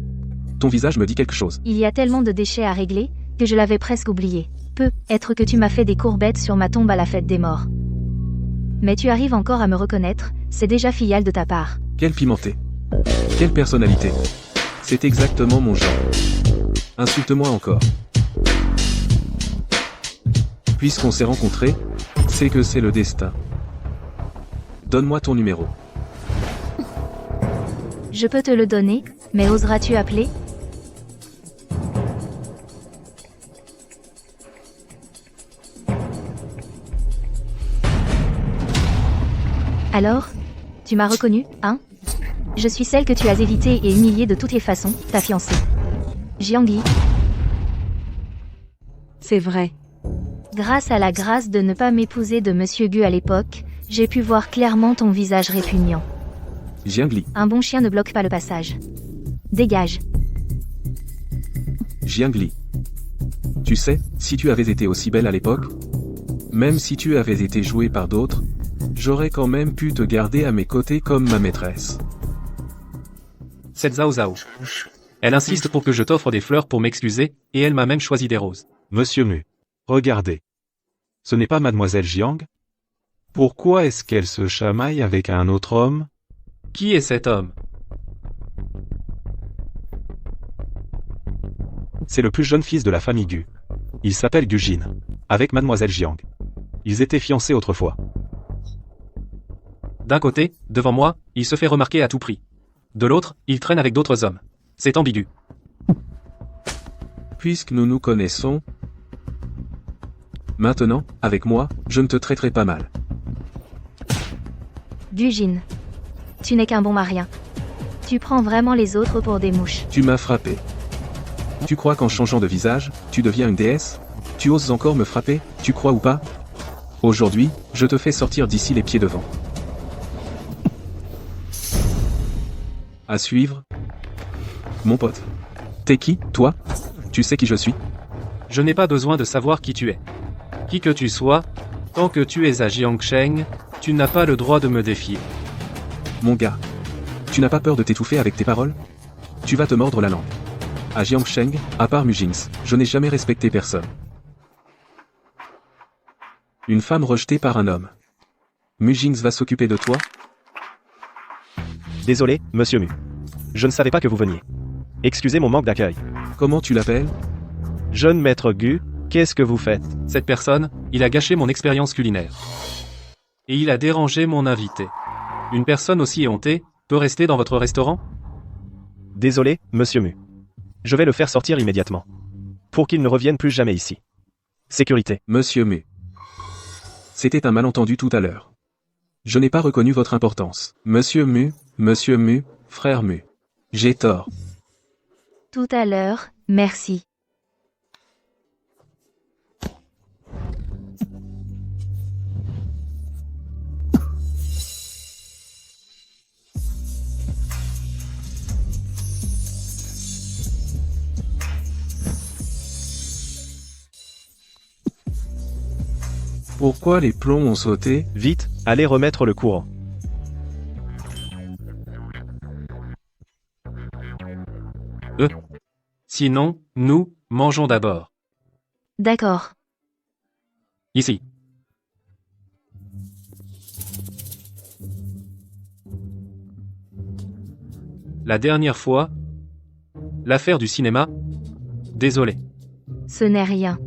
Ton visage me dit quelque chose. Il y a tellement de déchets à régler, que je l'avais presque oublié. Peut-être que tu m'as fait des courbettes sur ma tombe à la fête des morts. Mais tu arrives encore à me reconnaître, c'est déjà filial de ta part. Quelle pimentée. Quelle personnalité. C'est exactement mon genre. Insulte-moi encore. Puisqu'on s'est rencontrés, c'est que c'est le destin. Donne-moi ton numéro. Je peux te le donner, mais oseras-tu appeler? Alors? Tu m'as reconnue, hein? Je suis celle que tu as évitée et humiliée de toutes les façons, ta fiancée. Jiang Li. C'est vrai. Grâce à la grâce de ne pas m'épouser de Monsieur Gu à l'époque, j'ai pu voir clairement ton visage répugnant. Jiang Li. Un bon chien ne bloque pas le passage. Dégage. Jiang Li. Tu sais, si tu avais été aussi belle à l'époque, même si tu avais été jouée par d'autres, j'aurais quand même pu te garder à mes côtés comme ma maîtresse. C'est Zhao Zhao. Elle insiste pour que je t'offre des fleurs pour m'excuser, et elle m'a même choisi des roses. Monsieur Mu. Regardez. Ce n'est pas mademoiselle Jiang? Pourquoi est-ce qu'elle se chamaille avec un autre homme? Qui est cet homme? C'est le plus jeune fils de la famille Gu. Il s'appelle Gujin. Avec mademoiselle Jiang. Ils étaient fiancés autrefois. D'un côté, devant moi, il se fait remarquer à tout prix. De l'autre, il traîne avec d'autres hommes. C'est ambigu. Puisque nous nous connaissons, maintenant, avec moi, je ne te traiterai pas mal. Gujin. Tu n'es qu'un bon marien. Tu prends vraiment les autres pour des mouches. Tu m'as frappé. Tu crois qu'en changeant de visage, tu deviens une déesse? Tu oses encore me frapper, tu crois ou pas? Aujourd'hui, je te fais sortir d'ici les pieds devant. À suivre. Mon pote. T'es qui, toi? Tu sais qui je suis? Je n'ai pas besoin de savoir qui tu es. Qui que tu sois, tant que tu es à Jiangsheng, tu n'as pas le droit de me défier. Mon gars. Tu n'as pas peur de t'étouffer avec tes paroles? Tu vas te mordre la langue. À Jiangsheng, à part Mujings, je n'ai jamais respecté personne. Une femme rejetée par un homme. Mujings va s'occuper de toi? Désolé, monsieur Mu. Je ne savais pas que vous veniez. Excusez mon manque d'accueil. Comment tu l'appelles? Jeune maître Gu, qu'est-ce que vous faites? Cette personne, il a gâché mon expérience culinaire. Et il a dérangé mon invité. Une personne aussi éhontée peut rester dans votre restaurant? Désolé, monsieur Mu. Je vais le faire sortir immédiatement. Pour qu'il ne revienne plus jamais ici. Sécurité. Monsieur Mu. C'était un malentendu tout à l'heure. Je n'ai pas reconnu votre importance. Monsieur Mu, frère Mu. J'ai tort. Tout à l'heure, merci. Pourquoi les plombs ont sauté? Vite, allez remettre le courant. Sinon, nous, mangeons d'abord. D'accord. Ici. La dernière fois, l'affaire du cinéma, désolé. Ce n'est rien.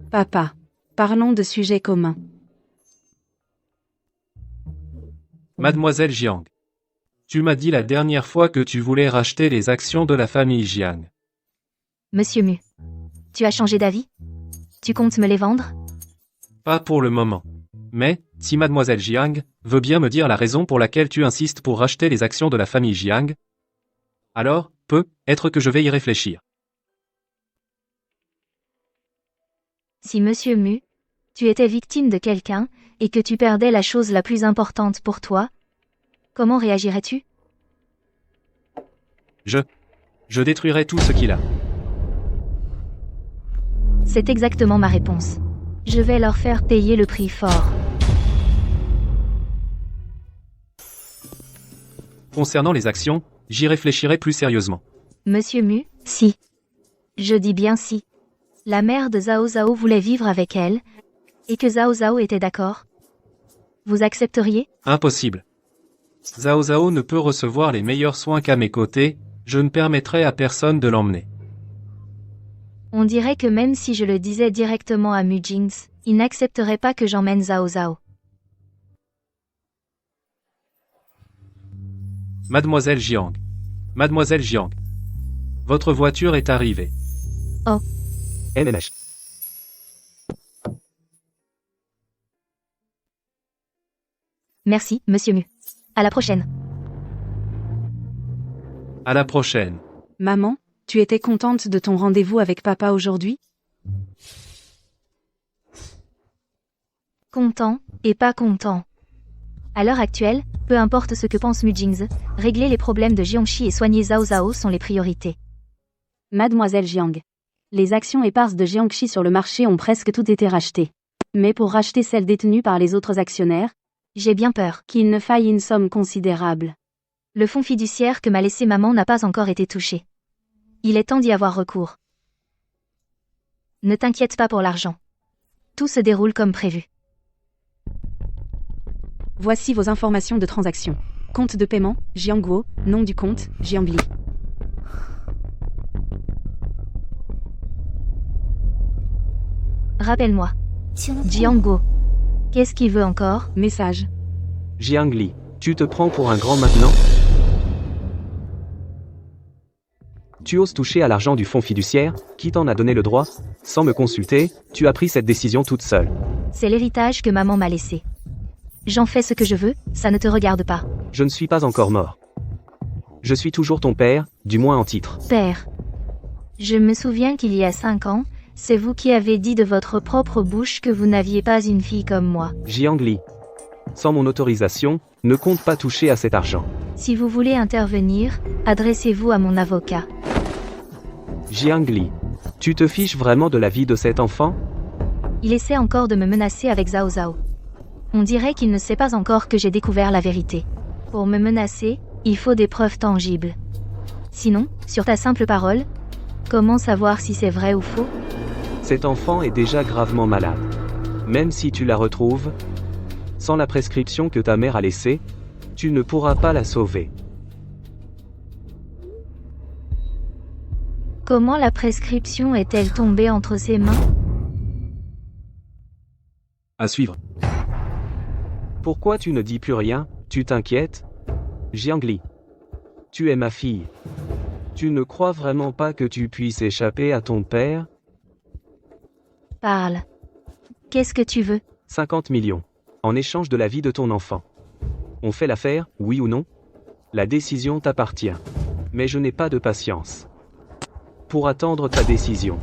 Papa, parlons de sujets communs. Mademoiselle Jiang. Tu m'as dit la dernière fois que tu voulais racheter les actions de la famille Jiang. Monsieur Mu. Tu as changé d'avis? Tu comptes me les vendre? Pas pour le moment. Mais, si Mademoiselle Jiang veut bien me dire la raison pour laquelle tu insistes pour racheter les actions de la famille Jiang, alors, peut-être que je vais y réfléchir. Si Monsieur Mu, tu étais victime de quelqu'un, et que tu perdais la chose la plus importante pour toi, comment réagirais-tu? Je détruirai tout ce qu'il a. C'est exactement ma réponse. Je vais leur faire payer le prix fort. Concernant les actions, j'y réfléchirai plus sérieusement. Monsieur Mu, si. Je dis bien si. La mère de Zhao Zhao voulait vivre avec elle, et que Zhao Zhao était d'accord. Vous accepteriez? Impossible. Zhao Zhao ne peut recevoir les meilleurs soins qu'à mes côtés, je ne permettrai à personne de l'emmener. On dirait que même si je le disais directement à Mujings, il n'accepterait pas que j'emmène Zhao Zhao. Mademoiselle Jiang. Mademoiselle Jiang. Votre voiture est arrivée. Oh. MMH. Merci, Monsieur Mu. À la prochaine. À la prochaine. Maman, tu étais contente de ton rendez-vous avec papa aujourd'hui? Content, et pas content. À l'heure actuelle, peu importe ce que pense Mujings, régler les problèmes de Jiangxi et soigner Zhao Zhao sont les priorités. Mademoiselle Jiang. Les actions éparses de Jiangxi sur le marché ont presque toutes été rachetées. Mais pour racheter celles détenues par les autres actionnaires, j'ai bien peur qu'il ne faille une somme considérable. Le fonds fiduciaire que m'a laissé maman n'a pas encore été touché. Il est temps d'y avoir recours. Ne t'inquiète pas pour l'argent. Tout se déroule comme prévu. Voici vos informations de transaction. Compte de paiement, Jiangguo, nom du compte, Jiangli. Rappelle-moi. Jiangguo. Qu'est-ce qu'il veut encore? Message. Jiangli, tu te prends pour un grand maintenant? Tu oses toucher à l'argent du fonds fiduciaire, qui t'en a donné le droit? Sans me consulter, tu as pris cette décision toute seule. C'est l'héritage que maman m'a laissé. J'en fais ce que je veux, ça ne te regarde pas. Je ne suis pas encore mort. Je suis toujours ton père, du moins en titre. Père. Je me souviens qu'il y a 5 ans, c'est vous qui avez dit de votre propre bouche que vous n'aviez pas une fille comme moi. Jiang Li. Sans mon autorisation, ne compte pas toucher à cet argent. Si vous voulez intervenir, adressez-vous à mon avocat. Jiang Li. Tu te fiches vraiment de la vie de cet enfant? Il essaie encore de me menacer avec Zhao Zhao. On dirait qu'il ne sait pas encore que j'ai découvert la vérité. Pour me menacer, il faut des preuves tangibles. Sinon, sur ta simple parole, comment savoir si c'est vrai ou faux? Cet enfant est déjà gravement malade. Même si tu la retrouves, sans la prescription que ta mère a laissée, tu ne pourras pas la sauver. Comment la prescription est-elle tombée entre ses mains? À suivre. Pourquoi tu ne dis plus rien? Tu t'inquiètes? Jiang Li. Tu es ma fille. Tu ne crois vraiment pas que tu puisses échapper à ton père? Parle. Qu'est-ce que tu veux? 50 millions. En échange de la vie de ton enfant. On fait l'affaire, oui ou non? La décision t'appartient. Mais je n'ai pas de patience. Pour attendre ta décision.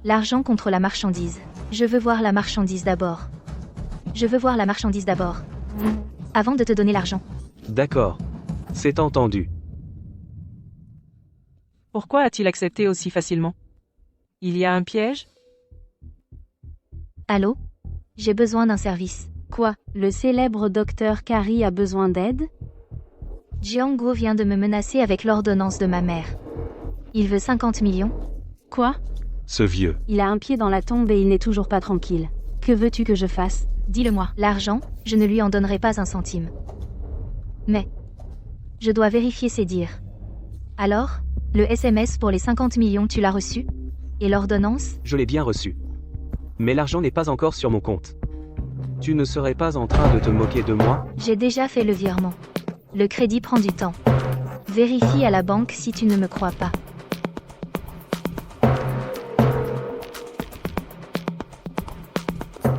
L'argent contre la marchandise. Je veux voir la marchandise d'abord. Je veux voir la marchandise d'abord. Avant de te donner l'argent. D'accord. C'est entendu. Pourquoi a-t-il accepté aussi facilement? Il y a un piège? Allô? J'ai besoin d'un service. Quoi? Le célèbre docteur Kari a besoin d'aide? Jianguo vient de me menacer avec l'ordonnance de ma mère. Il veut 50 millions. Quoi? Ce vieux. Il a un pied dans la tombe et il n'est toujours pas tranquille. Que veux-tu que je fasse? Dis-le-moi. L'argent, je ne lui en donnerai pas un centime. Mais je dois vérifier ses dires. Alors, le SMS pour les 50 millions, tu l'as reçu? Et l'ordonnance? Je l'ai bien reçu. Mais l'argent n'est pas encore sur mon compte. Tu ne serais pas en train de te moquer de moi? J'ai déjà fait le virement. Le crédit prend du temps. Vérifie à la banque si tu ne me crois pas.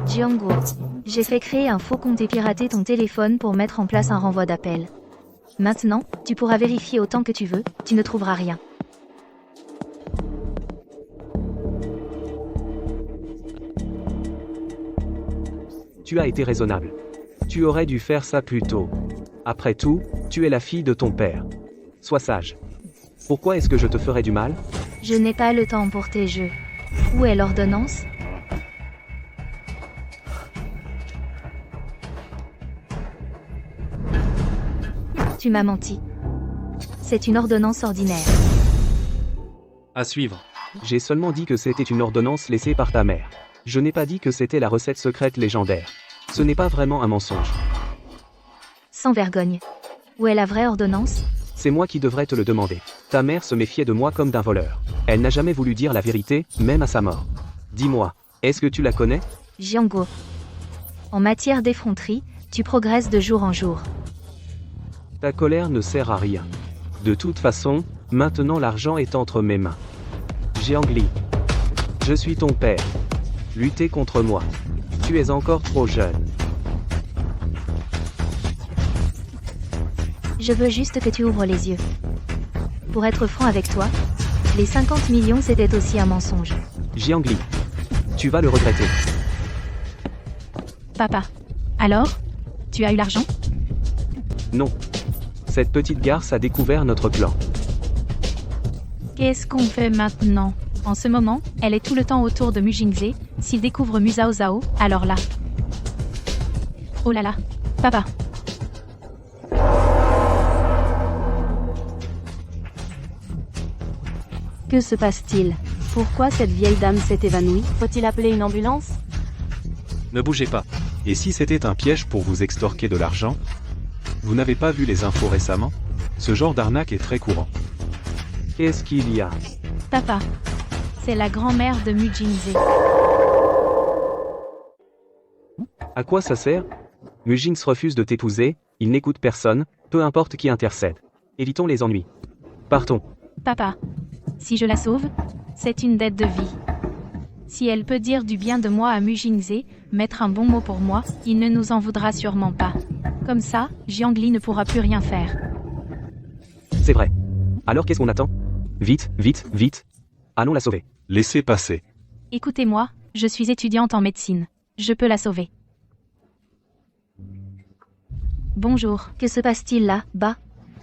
Jianguo, j'ai fait créer un faux compte et pirater ton téléphone pour mettre en place un renvoi d'appel. Maintenant, tu pourras vérifier autant que tu veux, tu ne trouveras rien. Tu as été raisonnable. Tu aurais dû faire ça plus tôt. Après tout, tu es la fille de ton père. Sois sage. Pourquoi est-ce que je te ferais du mal? Je n'ai pas le temps pour tes jeux. Où est l'ordonnance? Tu m'as menti. C'est une ordonnance ordinaire. À suivre. J'ai seulement dit que c'était une ordonnance laissée par ta mère. Je n'ai pas dit que c'était la recette secrète légendaire. Ce n'est pas vraiment un mensonge. Sans vergogne. Où est la vraie ordonnance? C'est moi qui devrais te le demander. Ta mère se méfiait de moi comme d'un voleur. Elle n'a jamais voulu dire la vérité, même à sa mort. Dis-moi, est-ce que tu la connais? Jianguo. En matière d'effronterie, tu progresses de jour en jour. Ta colère ne sert à rien. De toute façon, maintenant l'argent est entre mes mains. Jiang Li. Je suis ton père. Lutter contre moi. Tu es encore trop jeune. Je veux juste que tu ouvres les yeux. Pour être franc avec toi, les 50 millions c'était aussi un mensonge. Jiang Li. Tu vas le regretter. Papa. Alors? Tu as eu l'argent? Non. Cette petite garce a découvert notre plan. Qu'est-ce qu'on fait maintenant? En ce moment, elle est tout le temps autour de Mu Jingze. S'il découvre Mu Zhao Zhao, alors là. Oh là là. Papa. Que se passe-t-il? Pourquoi cette vieille dame s'est évanouie? Faut-il appeler une ambulance? Ne bougez pas. Et si c'était un piège pour vous extorquer de l'argent? Vous n'avez pas vu les infos récemment? Ce genre d'arnaque est très courant. Qu'est-ce qu'il y a? Papa. C'est la grand-mère de Mu Jingze. À quoi ça sert? Mujinx refuse de t'épouser, il n'écoute personne, peu importe qui intercède. Évitons les ennuis. Partons. Papa. Si je la sauve, c'est une dette de vie. Si elle peut dire du bien de moi à Mu Jingze, mettre un bon mot pour moi, il ne nous en voudra sûrement pas. Comme ça, Jiangli ne pourra plus rien faire. C'est vrai. Alors qu'est-ce qu'on attend? Vite, vite, vite. Allons la sauver. Laissez passer. Écoutez-moi, je suis étudiante en médecine. Je peux la sauver. Bonjour. Que se passe-t-il là, bas?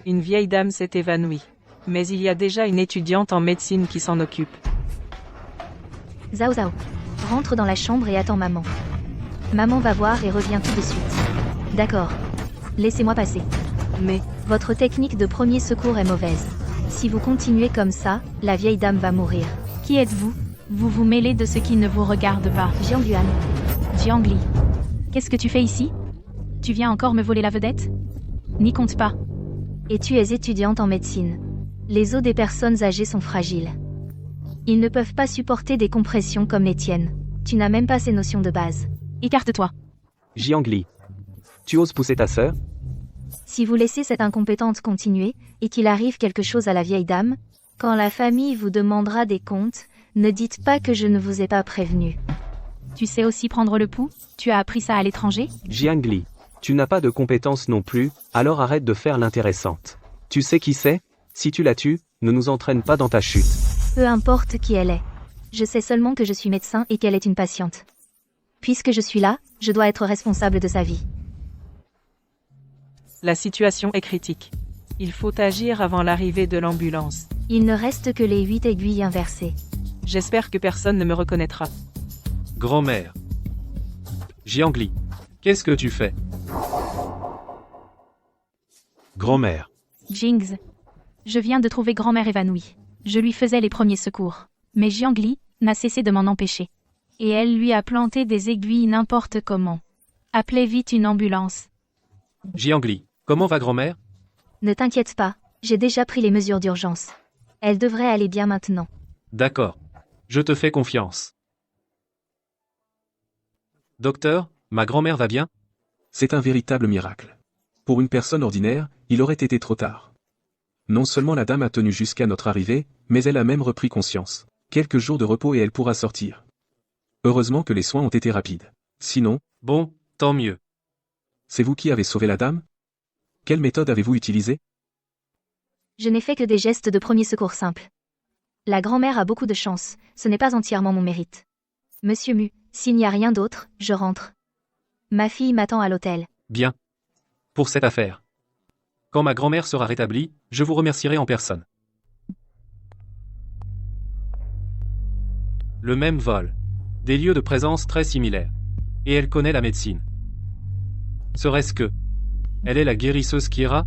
Une vieille dame s'est évanouie. Mais il y a déjà une étudiante en médecine qui s'en occupe. Zhao Zhao. Rentre dans la chambre et attends maman. Maman va voir et revient tout de suite. D'accord. Laissez-moi passer. Mais, Votre technique de premier secours est mauvaise. Si vous continuez comme ça, la vieille dame va mourir. Qui êtes-vous? Vous vous mêlez de ce qui ne vous regarde pas. Jiang Yuan. Jiangli. Qu'est-ce que tu fais ici? Tu viens encore me voler la vedette? N'y compte pas. Et tu es étudiante en médecine. Les os des personnes âgées sont fragiles. Ils ne peuvent pas supporter des compressions comme les tiennes. Tu n'as même pas ces notions de base. Écarte-toi. Jiangli. Tu oses pousser ta sœur? Si vous laissez cette incompétente continuer, et qu'il arrive quelque chose à la vieille dame, quand la famille vous demandera des comptes, ne dites pas que je ne vous ai pas prévenu. Tu sais aussi prendre le pouls? Tu as appris ça à l'étranger? Jiangli. Tu n'as pas de compétences non plus, alors arrête de faire l'intéressante. Tu sais qui c'est? Si tu la tues, ne nous entraîne pas dans ta chute. Peu importe qui elle est. Je sais seulement que je suis médecin et qu'elle est une patiente. Puisque je suis là, je dois être responsable de sa vie. La situation est critique. Il faut agir avant l'arrivée de l'ambulance. Il ne reste que les 8 aiguilles inversées. J'espère que personne ne me reconnaîtra. Grand-mère. Jiangli. Qu'est-ce que tu fais? Grand-mère. Jings. Je viens de trouver grand-mère évanouie. Je lui faisais les premiers secours. Mais Jiangli n'a cessé de m'en empêcher. Et elle lui a planté des aiguilles n'importe comment. Appelez vite une ambulance. Jiangli. Comment va grand-mère? Ne t'inquiète pas, j'ai déjà pris les mesures d'urgence. Elle devrait aller bien maintenant. D'accord. Je te fais confiance. Docteur, ma grand-mère va bien? C'est un véritable miracle. Pour une personne ordinaire, il aurait été trop tard. Non seulement la dame a tenu jusqu'à notre arrivée, mais elle a même repris conscience. Quelques jours de repos et elle pourra sortir. Heureusement que les soins ont été rapides. Sinon, Bon, tant mieux. c'est vous qui avez sauvé la dame? Quelle méthode avez-vous utilisée? Je n'ai fait que des gestes de premier secours simples. La grand-mère a beaucoup de chance, ce n'est pas entièrement mon mérite. Monsieur Mu, s'il n'y a rien d'autre, je rentre. Ma fille m'attend à l'hôtel. Bien. Pour cette affaire. Quand ma grand-mère sera rétablie, je vous remercierai en personne. Le même vol. Des lieux de présence très similaires. Et elle connaît la médecine. Serait-ce que... Elle est la guérisseuse Kira?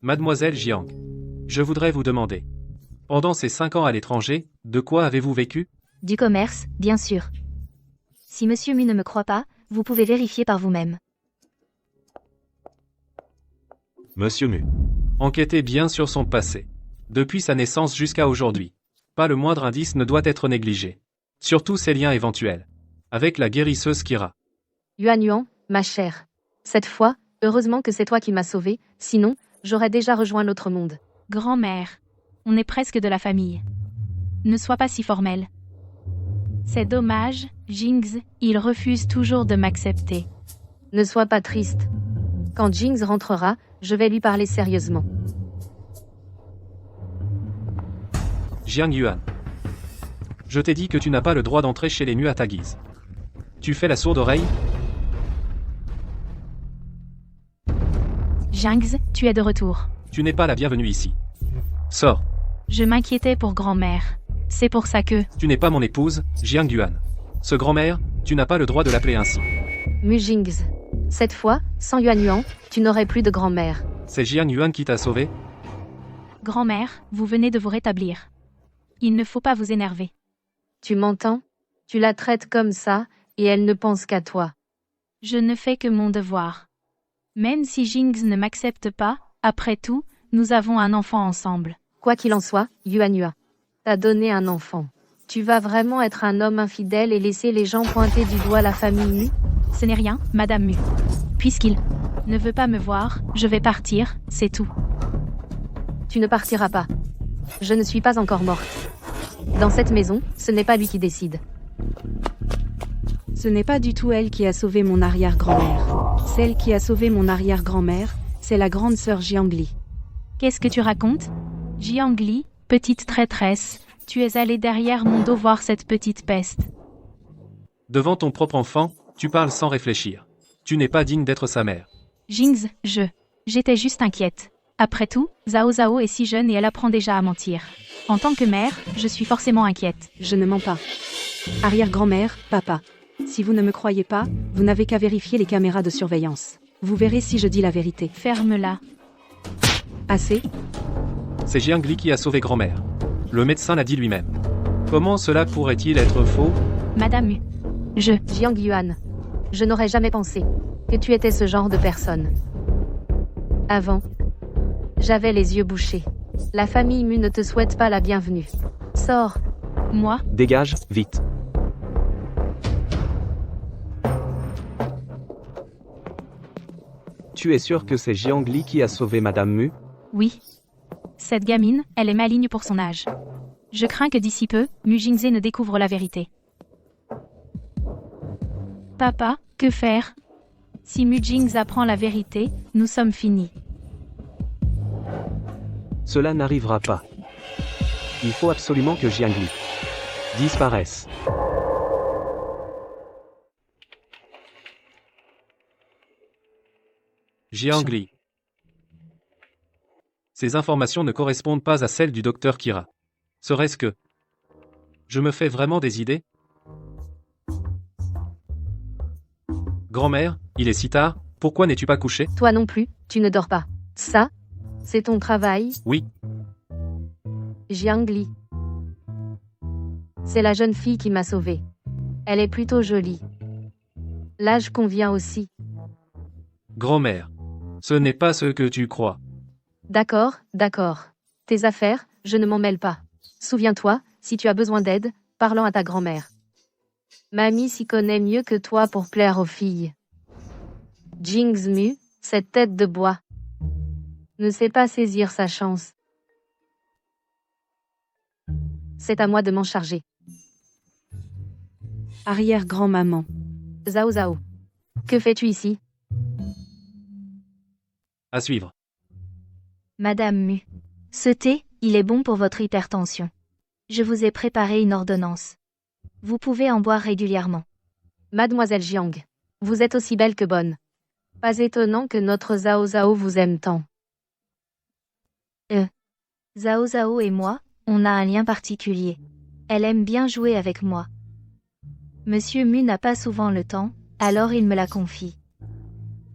Mademoiselle Jiang. Je voudrais vous demander. Pendant ces 5 ans à l'étranger, de quoi avez-vous vécu? Du commerce, bien sûr. Si Monsieur Mu ne me croit pas, vous pouvez vérifier par vous-même. Monsieur Mu. Enquêtez bien sur son passé. Depuis sa naissance jusqu'à aujourd'hui. Pas le moindre indice ne doit être négligé. Surtout ses liens éventuels. Avec la guérisseuse Kira. Yuan Yuan, ma chère. Cette fois, heureusement que c'est toi qui m'as sauvée, sinon, j'aurais déjà rejoint l'autre monde. Grand-mère. On est presque de la famille. Ne sois pas si formelle. C'est dommage, Jings, il refuse toujours de m'accepter. Ne sois pas triste. Quand Jings rentrera, je vais lui parler sérieusement. Jiang Yuan. Je t'ai dit que tu n'as pas le droit d'entrer chez les nus à ta guise. Tu fais la sourde oreille? Jings, tu es de retour. Tu n'es pas la bienvenue ici. Sors. Je m'inquiétais pour grand-mère. C'est pour ça que... Tu n'es pas mon épouse, Jiang Yuan. Ce grand-mère, tu n'as pas le droit de l'appeler ainsi. Mu Jings. Cette fois, sans Yuan Yuan, tu n'aurais plus de grand-mère. C'est Jiang Yuan qui t'a sauvé? Grand-mère, vous venez de vous rétablir. Il ne faut pas vous énerver. Tu m'entends? Tu la traites comme ça, et elle ne pense qu'à toi. Je ne fais que mon devoir. Même si Jings ne m'accepte pas, après tout, nous avons un enfant ensemble. Quoi qu'il en soit, Yuan Yuan, t'as donné un enfant. Tu vas vraiment être un homme infidèle et laisser les gens pointer du doigt la famille Mu? Ce n'est rien, Madame Mu. Puisqu'il ne veut pas me voir, je vais partir, c'est tout. Tu ne partiras pas. Je ne suis pas encore morte. Dans cette maison, ce n'est pas lui qui décide. Ce n'est pas du tout elle qui a sauvé mon arrière-grand-mère. Celle qui a sauvé mon arrière-grand-mère, c'est la grande sœur Jiangli. Qu'est-ce que tu racontes? Jiangli, petite traîtresse, tu es allée derrière mon dos voir cette petite peste. Devant ton propre enfant, tu parles sans réfléchir. Tu n'es pas digne d'être sa mère. Jings, j'étais juste inquiète. Après tout, Zhao Zhao est si jeune et elle apprend déjà à mentir. En tant que mère, je suis forcément inquiète. Je ne mens pas. Arrière-grand-mère, papa. Si vous ne me croyez pas, vous n'avez qu'à vérifier les caméras de surveillance. Vous verrez si je dis la vérité. Ferme-la. Assez? C'est Jiangli qui a sauvé grand-mère. Le médecin l'a dit lui-même. Comment cela pourrait-il être faux? Madame Mu. Jiang Yuan. Je n'aurais jamais pensé que tu étais ce genre de personne. Avant, j'avais les yeux bouchés. La famille Mu ne te souhaite pas la bienvenue. Sors. Moi? Dégage, vite. Tu es sûr que c'est Jiangli qui a sauvé Madame Mu? Oui. Cette gamine, elle est maligne pour son âge. Je crains que d'ici peu, Mu Jingze ne découvre la vérité. Papa, que faire? Si Mu Jingze apprend la vérité, nous sommes finis. Cela n'arrivera pas. Il faut absolument que Jiangli disparaisse. Jiangli. Ces informations ne correspondent pas à celles du docteur Kira. Serait-ce que... Je me fais vraiment des idées? Grand-mère, il est si tard, pourquoi n'es-tu pas couchée? Toi non plus, tu ne dors pas. Ça, c'est ton travail? Oui. Jiangli. C'est la jeune fille qui m'a sauvée. Elle est plutôt jolie. L'âge convient aussi. Grand-mère, ce n'est pas ce que tu crois. D'accord. Tes affaires, je ne m'en mêle pas. Souviens-toi, si tu as besoin d'aide, parlant à ta grand-mère. Mamie s'y connaît mieux que toi pour plaire aux filles. Jings Mu, cette tête de bois, ne sait pas saisir sa chance. C'est à moi de m'en charger. Arrière-grand-maman. Zhao Zhao. Que fais-tu ici? À suivre. Madame Mu. Ce thé, il est bon pour votre hypertension. Je vous ai préparé une ordonnance. Vous pouvez en boire régulièrement. Mademoiselle Jiang. Vous êtes aussi belle que bonne. Pas étonnant que notre Zhao Zhao vous aime tant. Zhao Zhao et moi, on a un lien particulier. Elle aime bien jouer avec moi. Monsieur Mu n'a pas souvent le temps, alors il me la confie.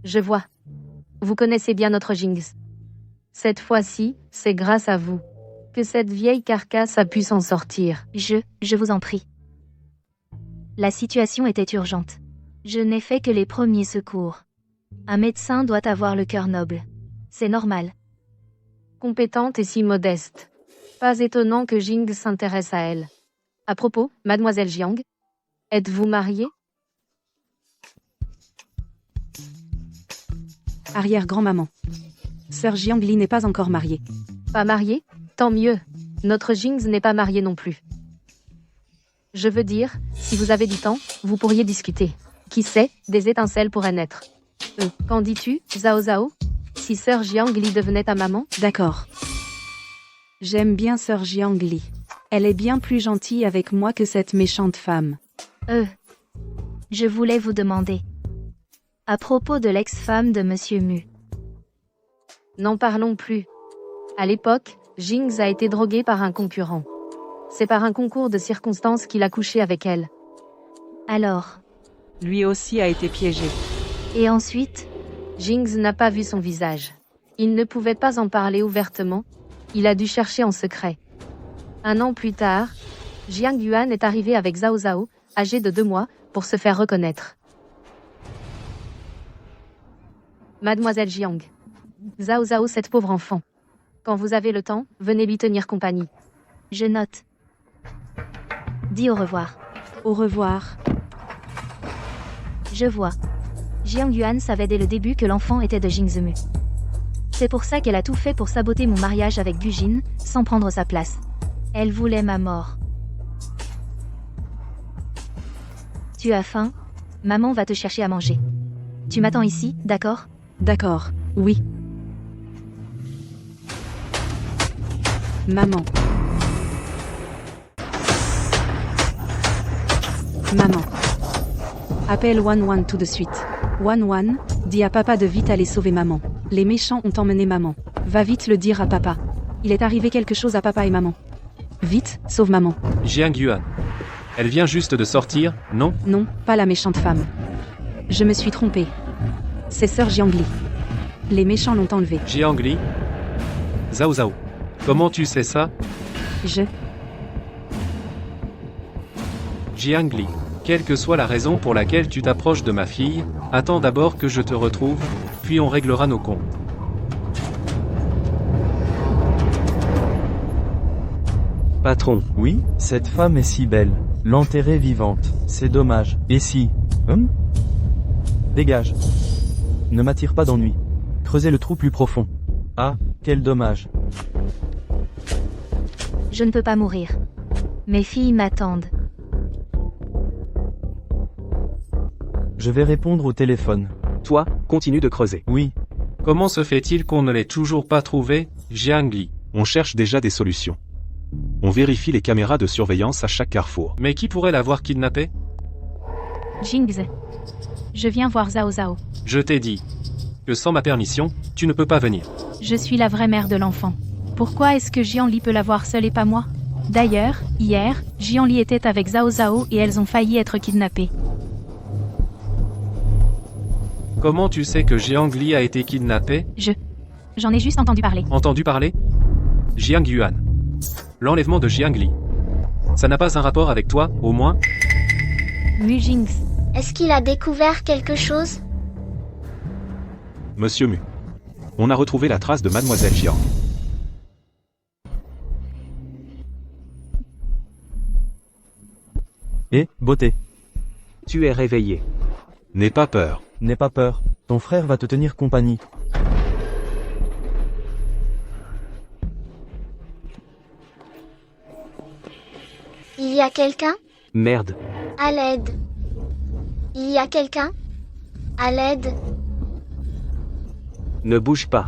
Je vois. Vous connaissez bien notre Jings. Cette fois-ci, c'est grâce à vous que cette vieille carcasse a pu s'en sortir. Je vous en prie. La situation était urgente. Je n'ai fait que les premiers secours. Un médecin doit avoir le cœur noble. C'est normal. Compétente et si modeste. Pas étonnant que Jing s'intéresse à elle. À propos, mademoiselle Jiang, êtes-vous mariée? Arrière-grand-maman. Sœur Jiangli n'est pas encore mariée. Pas mariée? Tant mieux. Notre Jings n'est pas mariée non plus. Je veux dire, si vous avez du temps, vous pourriez discuter. Qui sait, des étincelles pourraient naître. Qu'en dis-tu, Zhao Zhao? Si sœur Jiangli devenait ta maman? D'accord. J'aime bien sœur Jiangli. Elle est bien plus gentille avec moi que cette méchante femme. Je voulais vous demander. À propos de l'ex-femme de Monsieur Mu. N'en parlons plus. À l'époque, Jings a été drogué par un concurrent. C'est par un concours de circonstances qu'il a couché avec elle. Alors? Lui aussi a été piégé. Et ensuite? Jings n'a pas vu son visage. Il ne pouvait pas en parler ouvertement. Il a dû chercher en secret. 1 an plus tard, Jiang Yuan est arrivé avec Zhao Zhao, âgé de 2 mois, pour se faire reconnaître. Mademoiselle Jiang. Zhao Zhao, cette pauvre enfant. Quand vous avez le temps, venez lui tenir compagnie. Je note. Dis au revoir. Au revoir. Je vois. Jiang Yuan savait dès le début que l'enfant était de Jingzemu. C'est pour ça qu'elle a tout fait pour saboter mon mariage avec Gujin, sans prendre sa place. Elle voulait ma mort. Tu as faim? Maman va te chercher à manger. Tu m'attends ici, d'accord? D'accord, oui. Maman. Maman. Appelle 1-1 tout de suite. 1-1, dis à papa de vite aller sauver maman. Les méchants ont emmené maman. Va vite le dire à papa. Il est arrivé quelque chose à papa et maman. Vite, sauve maman. Jiang Yuan. Elle vient juste de sortir, non? Non, pas la méchante femme. Je me suis trompée. C'est sœur Jiangli. Les méchants l'ont enlevée. Jiang Li? Zhao Zhao. Comment tu sais ça? Jiang Li. Quelle que soit la raison pour laquelle tu t'approches de ma fille, attends d'abord que je te retrouve, puis on réglera nos comptes. Patron, Oui, cette femme est si belle. L'enterrer vivante, c'est dommage. Et si... Dégage. Ne m'attire pas d'ennui. Creusez le trou plus profond. Ah, quel dommage. Je ne peux pas mourir. Mes filles m'attendent. Je vais répondre au téléphone. toi, continue de creuser. Oui, Comment se fait-il qu'on ne l'ait toujours pas trouvé, Jiang Li? On cherche déjà des solutions. On vérifie les caméras de surveillance à chaque carrefour. Mais qui pourrait l'avoir kidnappé? Jingz. Je viens voir Zhao Zhao. Je t'ai dit que sans ma permission, tu ne peux pas venir. Je suis la vraie mère de l'enfant. Pourquoi est-ce que Jiangli peut la voir seule et pas moi? D'ailleurs, hier, Jiangli était avec Zhao Zhao et elles ont failli être kidnappées. Comment tu sais que Jiang Li a été kidnappé? J'en ai juste entendu parler. Entendu parler? Jiang Yuan. L'enlèvement de Jiang Li. Ça n'a pas un rapport avec toi, au moins? Mu Jingz. Est-ce qu'il a découvert quelque chose? Monsieur Mu. On a retrouvé la trace de Mademoiselle Jiang. et, beauté. Tu es réveillé. N'aie pas peur. N'aie pas peur, ton frère va te tenir compagnie. Il y a quelqu'un? Merde. À l'aide. Il y a quelqu'un? À l'aide. Ne bouge pas.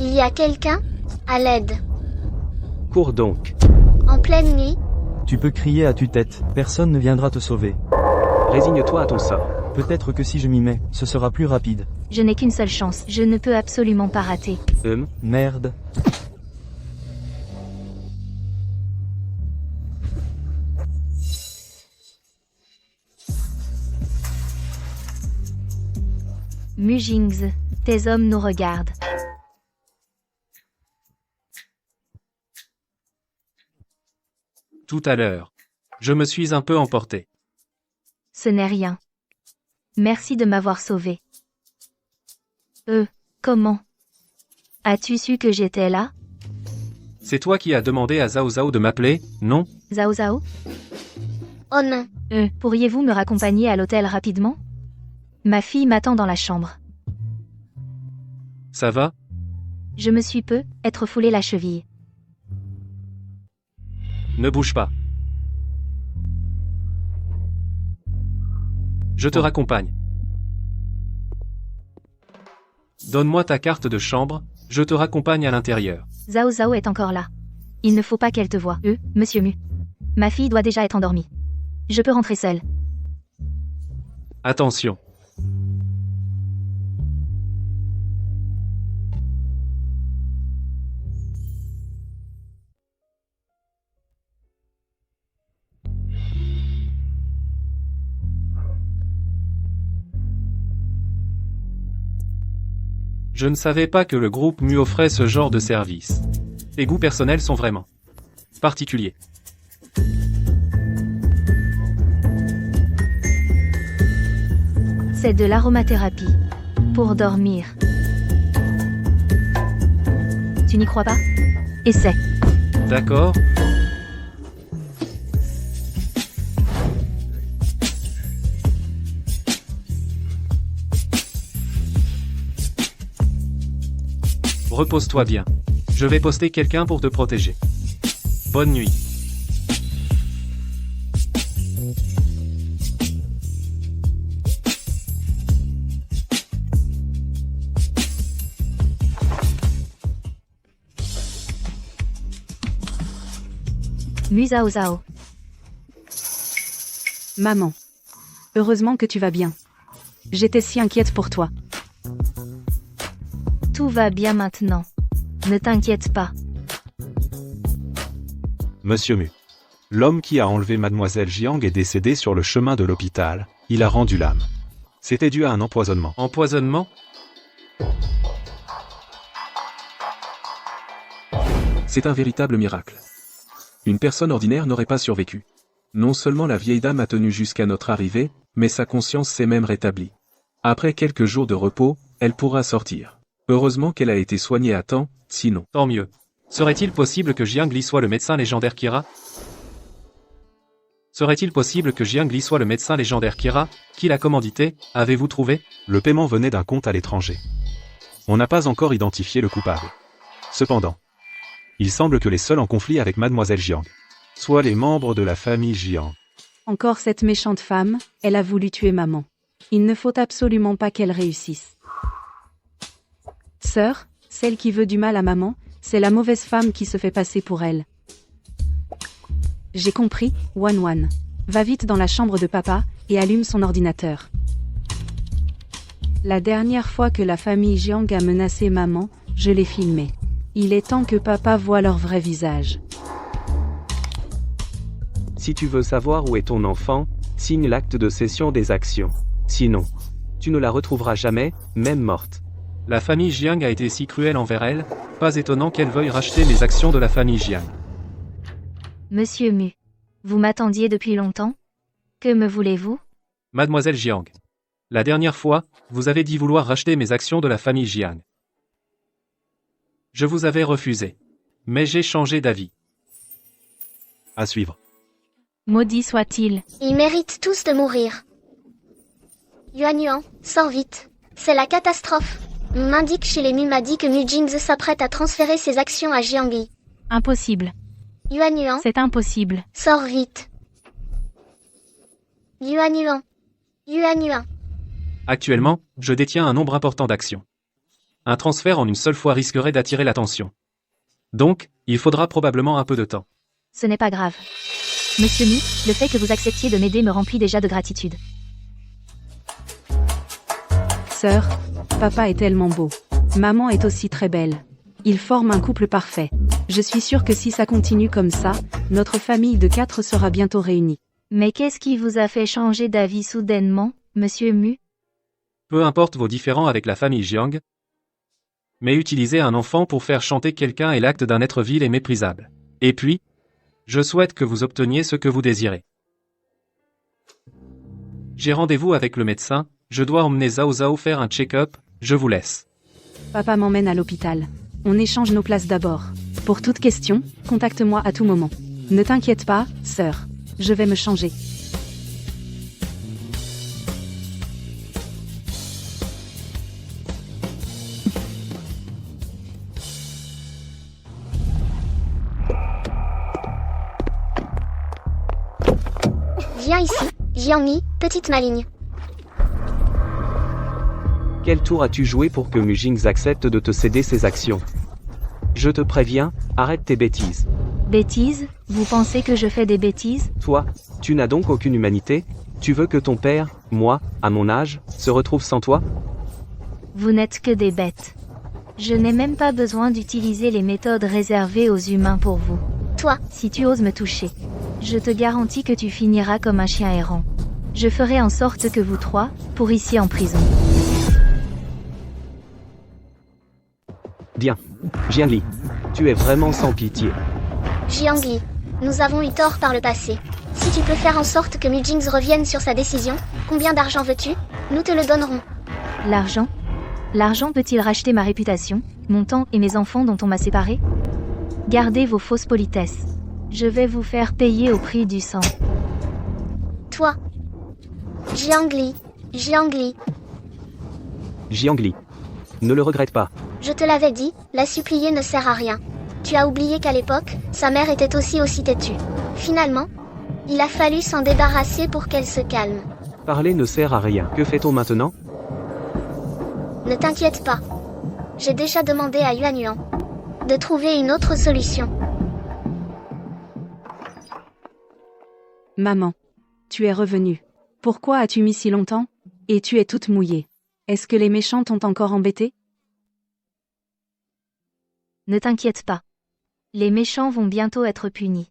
Il y a quelqu'un? À l'aide. Cours donc. En pleine nuit? Tu peux crier à tue-tête, personne ne viendra te sauver. Résigne-toi à ton sort. Peut-être que si je m'y mets, ce sera plus rapide. Je n'ai qu'une seule chance. Je ne peux absolument pas rater. Merde. Mu Jingz, tes hommes nous regardent. Tout à l'heure. Je me suis un peu emporté. Ce n'est rien. Merci de m'avoir sauvé. Comment? As-tu su que j'étais là? C'est toi qui as demandé à Zhao Zhao de m'appeler, non? Zhao Zhao? Oh non. Pourriez-vous me raccompagner à l'hôtel rapidement? Ma fille m'attend dans la chambre. Ça va? Je me suis être foulé la cheville. Ne bouge pas. Je te raccompagne. Donne-moi ta carte de chambre, je te raccompagne à l'intérieur. Zhao Zhao est encore là. Il ne faut pas qu'elle te voie. Monsieur Mu. Ma fille doit déjà être endormie. Je peux rentrer seule. Attention. Je ne savais pas que le groupe Mu offrait ce genre de service. Tes goûts personnels sont vraiment particuliers. C'est de l'aromathérapie. Pour dormir. Tu n'y crois pas? Essaie. D'accord. Repose-toi bien. Je vais poster quelqu'un pour te protéger. Bonne nuit. Mu Zhao Zhao. Maman. Heureusement que tu vas bien. J'étais si inquiète pour toi. Tout va bien maintenant. Ne t'inquiète pas. Monsieur Mu. L'homme qui a enlevé mademoiselle Jiang est décédé sur le chemin de l'hôpital, il a rendu l'âme. C'était dû à un empoisonnement. Empoisonnement? C'est un véritable miracle. Une personne ordinaire n'aurait pas survécu. Non seulement la vieille dame a tenu jusqu'à notre arrivée, mais sa conscience s'est même rétablie. Après quelques jours de repos, elle pourra sortir. Heureusement qu'elle a été soignée à temps, sinon... Tant mieux. Serait-il possible que Jiang Li soit le médecin légendaire Kira? Serait-il possible que Jiang Li soit le médecin légendaire Kira? Qui l'a commandité? Avez-vous trouvé? Le paiement venait d'un compte à l'étranger. On n'a pas encore identifié le coupable. Cependant, il semble que les seuls en conflit avec mademoiselle Jiang soient les membres de la famille Jiang. Encore cette méchante femme, elle a voulu tuer maman. Il ne faut absolument pas qu'elle réussisse. Sœur, celle qui veut du mal à maman, c'est la mauvaise femme qui se fait passer pour elle. J'ai compris, Wan. Va vite dans la chambre de papa, et allume son ordinateur. La dernière fois que la famille Jiang a menacé maman, je l'ai filmé. Il est temps que papa voie leur vrai visage. Si tu veux savoir où est ton enfant, signe l'acte de cession des actions. Sinon, tu ne la retrouveras jamais, même morte. La famille Jiang a été si cruelle envers elle, pas étonnant qu'elle veuille racheter les actions de la famille Jiang. Monsieur Mu. Vous m'attendiez depuis longtemps? Que me voulez-vous? Mademoiselle Jiang. La dernière fois, vous avez dit vouloir racheter mes actions de la famille Jiang. Je vous avais refusé. Mais j'ai changé d'avis. À suivre. Maudit soit-il. Ils méritent tous de mourir. Yuan, sors vite. C'est la catastrophe. On m'indique chez les Mu m'a dit que Mu Jingzi s'apprête à transférer ses actions à Jiangli. Impossible. Yuan, C'est impossible. sors vite. Yuan. Actuellement, je détiens un nombre important d'actions. Un transfert en une seule fois risquerait d'attirer l'attention. Donc, il faudra probablement un peu de temps. Ce n'est pas grave. Monsieur Mu, le fait que vous acceptiez de m'aider me remplit déjà de gratitude. Sœur, papa est tellement beau. Maman est aussi très belle. Ils forment un couple parfait. Je suis sûre que si ça continue comme ça, notre famille de 4 sera bientôt réunie. Mais qu'est-ce qui vous a fait changer d'avis soudainement, monsieur Mu? Peu importe vos différends avec la famille Jiang, mais utiliser un enfant pour faire chanter quelqu'un est l'acte d'un être vil et méprisable. Et puis, je souhaite que vous obteniez ce que vous désirez. J'ai rendez-vous avec le médecin, je dois emmener Zhao Zhao faire un check-up, je vous laisse. Papa m'emmène à l'hôpital. On échange nos places d'abord. Pour toute question, contacte-moi à tout moment. Ne t'inquiète pas, sœur. Je vais me changer. Viens ici, Jiangli, petite maligne. Quel tour as-tu joué pour que Mu Jingzi accepte de te céder ses actions? Je te préviens, arrête tes bêtises. Bêtises? Vous pensez que je fais des bêtises? Toi, tu n'as donc aucune humanité? Tu veux que ton père, moi, à mon âge, se retrouve sans toi? Vous n'êtes que des bêtes. Je n'ai même pas besoin d'utiliser les méthodes réservées aux humains pour vous. Toi, Si tu oses me toucher, je te garantis que tu finiras comme un chien errant. Je ferai en sorte que vous trois, pourrissiez en prison. Bien. Jiangli, tu es vraiment sans pitié. Jiangli, nous avons eu tort par le passé. Si tu peux faire en sorte que Mu Jingzi revienne sur sa décision, combien d'argent veux-tu? Nous te le donnerons. L'argent? L'argent peut-il racheter ma réputation, mon temps et mes enfants dont on m'a séparé? Gardez vos fausses politesses. Je vais vous faire payer au prix du sang. Toi. Jiangli. Jiangli. Ne le regrette pas. Je te l'avais dit, la supplier ne sert à rien. Tu as oublié qu'à l'époque, sa mère était aussi têtue. Finalement, il a fallu s'en débarrasser pour qu'elle se calme. Parler ne sert à rien. Que fait-on maintenant? Ne t'inquiète pas. J'ai déjà demandé à Yuan de trouver une autre solution. Maman. Tu es revenue. Pourquoi as-tu mis si longtemps? Et tu es toute mouillée. Est-ce que les méchants t'ont encore embêté? Ne t'inquiète pas. Les méchants vont bientôt être punis.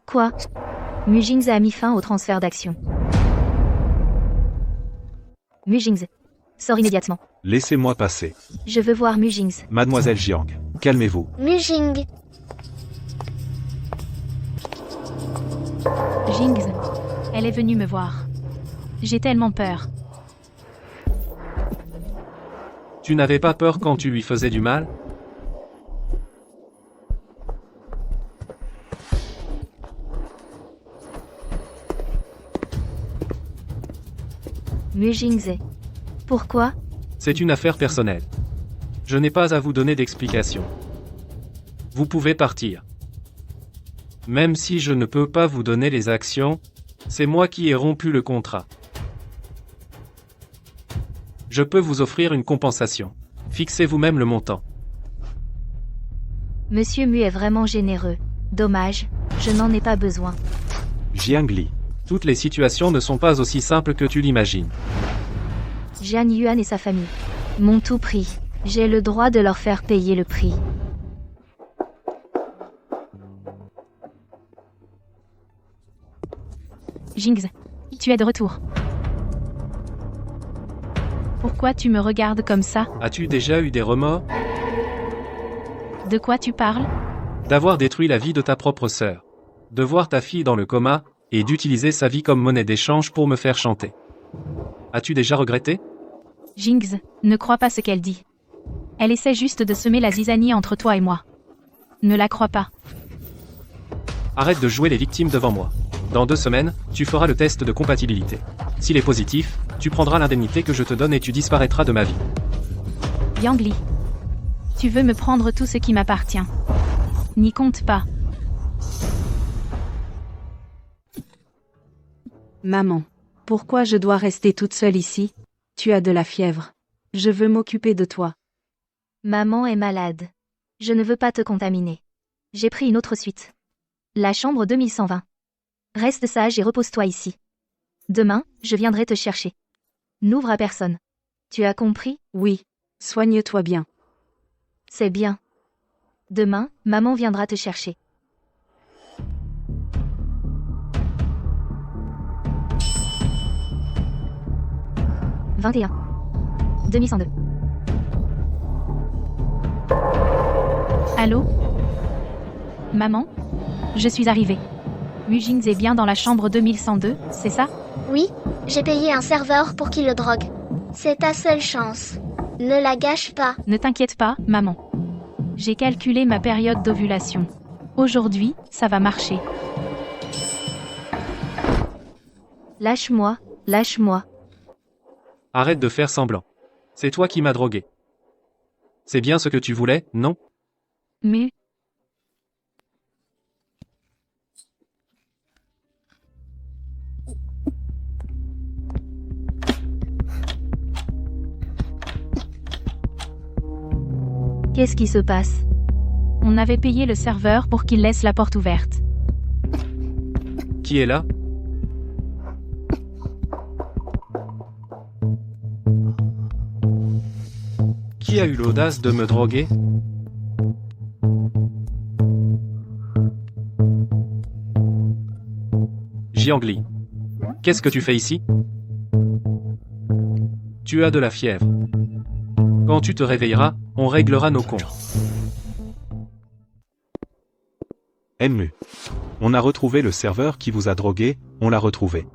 Quoi? Mujings a mis fin au transfert d'action. Mujings. Sors immédiatement. Laissez-moi passer. Je veux voir Mujings. Mademoiselle Jiang, calmez-vous. Mujing. Jings. Elle est venue me voir. J'ai tellement peur. Tu n'avais pas peur quand tu lui faisais du mal? Mujings. Pourquoi? C'est une affaire personnelle. Je n'ai pas à vous donner d'explication. Vous pouvez partir. Même si je ne peux pas vous donner les actions, c'est moi qui ai rompu le contrat. Je peux vous offrir une compensation. Fixez vous-même le montant. Monsieur Mu est vraiment généreux. Dommage, je n'en ai pas besoin. Jiang Li. Toutes les situations ne sont pas aussi simples que tu l'imagines. Jian Yuan et sa famille m'ont tout pris. J'ai le droit de leur faire payer le prix. Jings. Tu es de retour. Pourquoi tu me regardes comme ça? As-tu déjà eu des remords? De quoi tu parles? D'avoir détruit la vie de ta propre sœur. De voir ta fille dans le coma, et d'utiliser sa vie comme monnaie d'échange pour me faire chanter. As-tu déjà regretté? Jings, ne crois pas ce qu'elle dit. Elle essaie juste de semer la zizanie entre toi et moi. Ne la crois pas. Arrête de jouer les victimes devant moi. Dans 2 semaines, tu feras le test de compatibilité. S'il est positif, tu prendras l'indemnité que je te donne et tu disparaîtras de ma vie. Yang Li. Tu veux me prendre tout ce qui m'appartient. N'y compte pas. Maman. Pourquoi je dois rester toute seule ici? Tu as de la fièvre. Je veux m'occuper de toi. Maman est malade. Je ne veux pas te contaminer. J'ai pris une autre suite. La chambre 2120. Reste sage et repose-toi ici. Demain, je viendrai te chercher. N'ouvre à personne. Tu as compris? Oui. Soigne-toi bien. C'est bien. Demain, maman viendra te chercher. « 21. 2102. Allô? Maman? Je suis arrivée. Mujings est bien dans la chambre 2102, c'est ça? Oui, j'ai payé un serveur pour qu'il le drogue. C'est ta seule chance. Ne la gâche pas. Ne t'inquiète pas, maman. J'ai calculé ma période d'ovulation. Aujourd'hui, ça va marcher. Lâche-moi, lâche-moi. Arrête de faire semblant. C'est toi qui m'as drogué. C'est bien ce que tu voulais, non? Mu. Qu'est-ce qui se passe? On avait payé le serveur pour qu'il laisse la porte ouverte. Qui est là? Qui a eu l'audace de me droguer? Jiang Li. Qu'est-ce que tu fais ici? Tu as de la fièvre. Quand tu te réveilleras, on réglera nos comptes. Mu. On a retrouvé le serveur qui vous a drogué, on l'a retrouvé.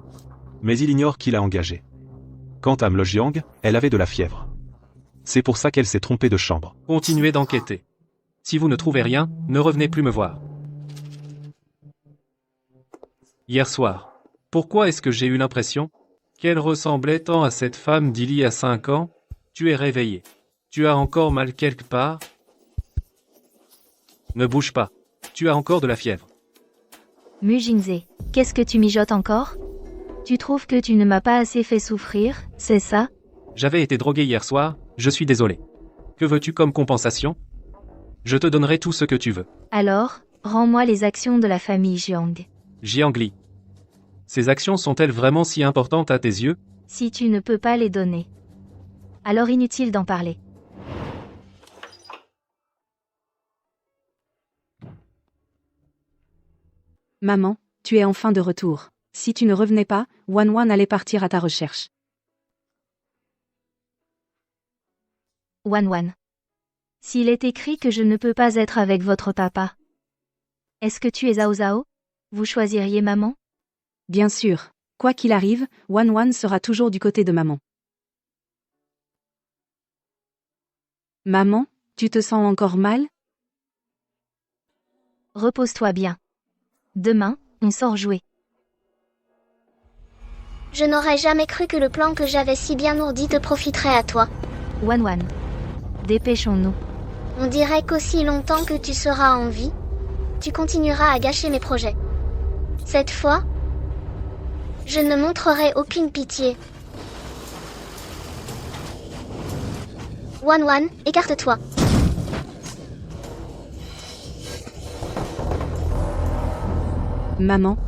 Mais il ignore qui l'a engagé. Quant à Mlo Jiang, elle avait de la fièvre. C'est pour ça qu'elle s'est trompée de chambre. Continuez d'enquêter. Si vous ne trouvez rien, ne revenez plus me voir. Hier soir. Pourquoi est-ce que j'ai eu l'impression qu'elle ressemblait tant à cette femme d'il y a 5 ans? Tu es réveillé. Tu as encore mal quelque part? Ne bouge pas. Tu as encore de la fièvre. Mujingze, qu'est-ce que tu mijotes encore? Tu trouves que tu ne m'as pas assez fait souffrir, c'est ça? J'avais été drogué hier soir, je suis désolé. Que veux-tu comme compensation? Je te donnerai tout ce que tu veux. Alors, rends-moi les actions de la famille Jiang. Jiangli. Ces actions sont-elles vraiment si importantes à tes yeux? Si tu ne peux pas les donner, alors inutile d'en parler. Maman, tu es enfin de retour. Si tu ne revenais pas, Wan Wan allait partir à ta recherche. Wan Wan. S'il est écrit que je ne peux pas être avec votre papa, est-ce que tu es Zhao Zhao? Vous choisiriez maman? Bien sûr. Quoi qu'il arrive, Wan Wan sera toujours du côté de maman. Maman, tu te sens encore mal? Repose-toi bien. Demain, on sort jouer. Je n'aurais jamais cru que le plan que j'avais si bien ourdi te profiterait à toi. Wan Wan. Dépêchons-nous. On dirait qu'aussi longtemps que tu seras en vie, tu continueras à gâcher mes projets. Cette fois, je ne montrerai aucune pitié. Wan Wan, écarte-toi. Maman,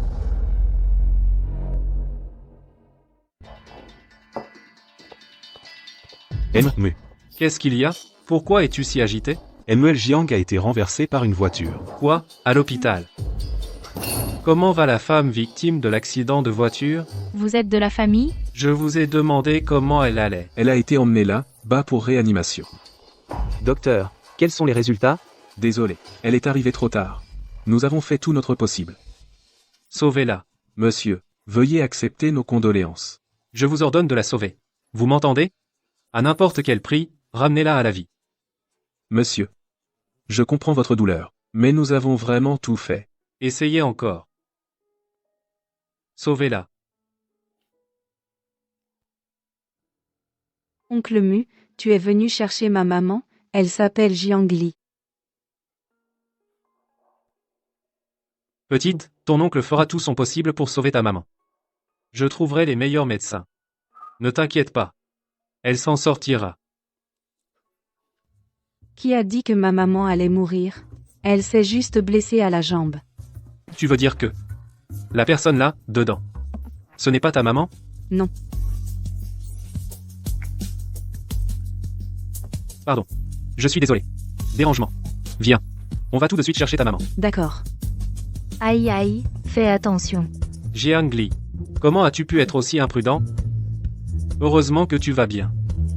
Mu. Qu'est-ce qu'il y a? Pourquoi es-tu si agité? Muel Jiang a été renversé par une voiture. Quoi? À l'hôpital? Comment va la femme victime de l'accident de voiture? Vous êtes de la famille? Je vous ai demandé comment elle allait. Elle a été emmenée là, bas pour réanimation. Docteur, quels sont les résultats? Désolé, elle est arrivée trop tard. Nous avons fait tout notre possible. Sauvez-la. Monsieur, veuillez accepter nos condoléances. Je vous ordonne de la sauver. Vous m'entendez? À n'importe quel prix, ramenez-la à la vie. Monsieur, je comprends votre douleur, mais nous avons vraiment tout fait. Essayez encore. Sauvez-la. oncle Mu, tu es venu chercher ma maman, elle s'appelle Jiangli. Petite, ton oncle fera tout son possible pour sauver ta maman. Je trouverai les meilleurs médecins. Ne t'inquiète pas. Elle s'en sortira. Qui a dit que ma maman allait mourir? Elle s'est juste blessée à la jambe. Tu veux dire que la personne là, dedans, ce n'est pas ta maman? Non. Pardon. Je suis désolé. Dérangement. Viens. On va tout de suite chercher ta maman. D'accord. Aïe aïe, fais attention. Jiangli, comment as-tu pu être aussi imprudent? Heureusement que tu vas bien.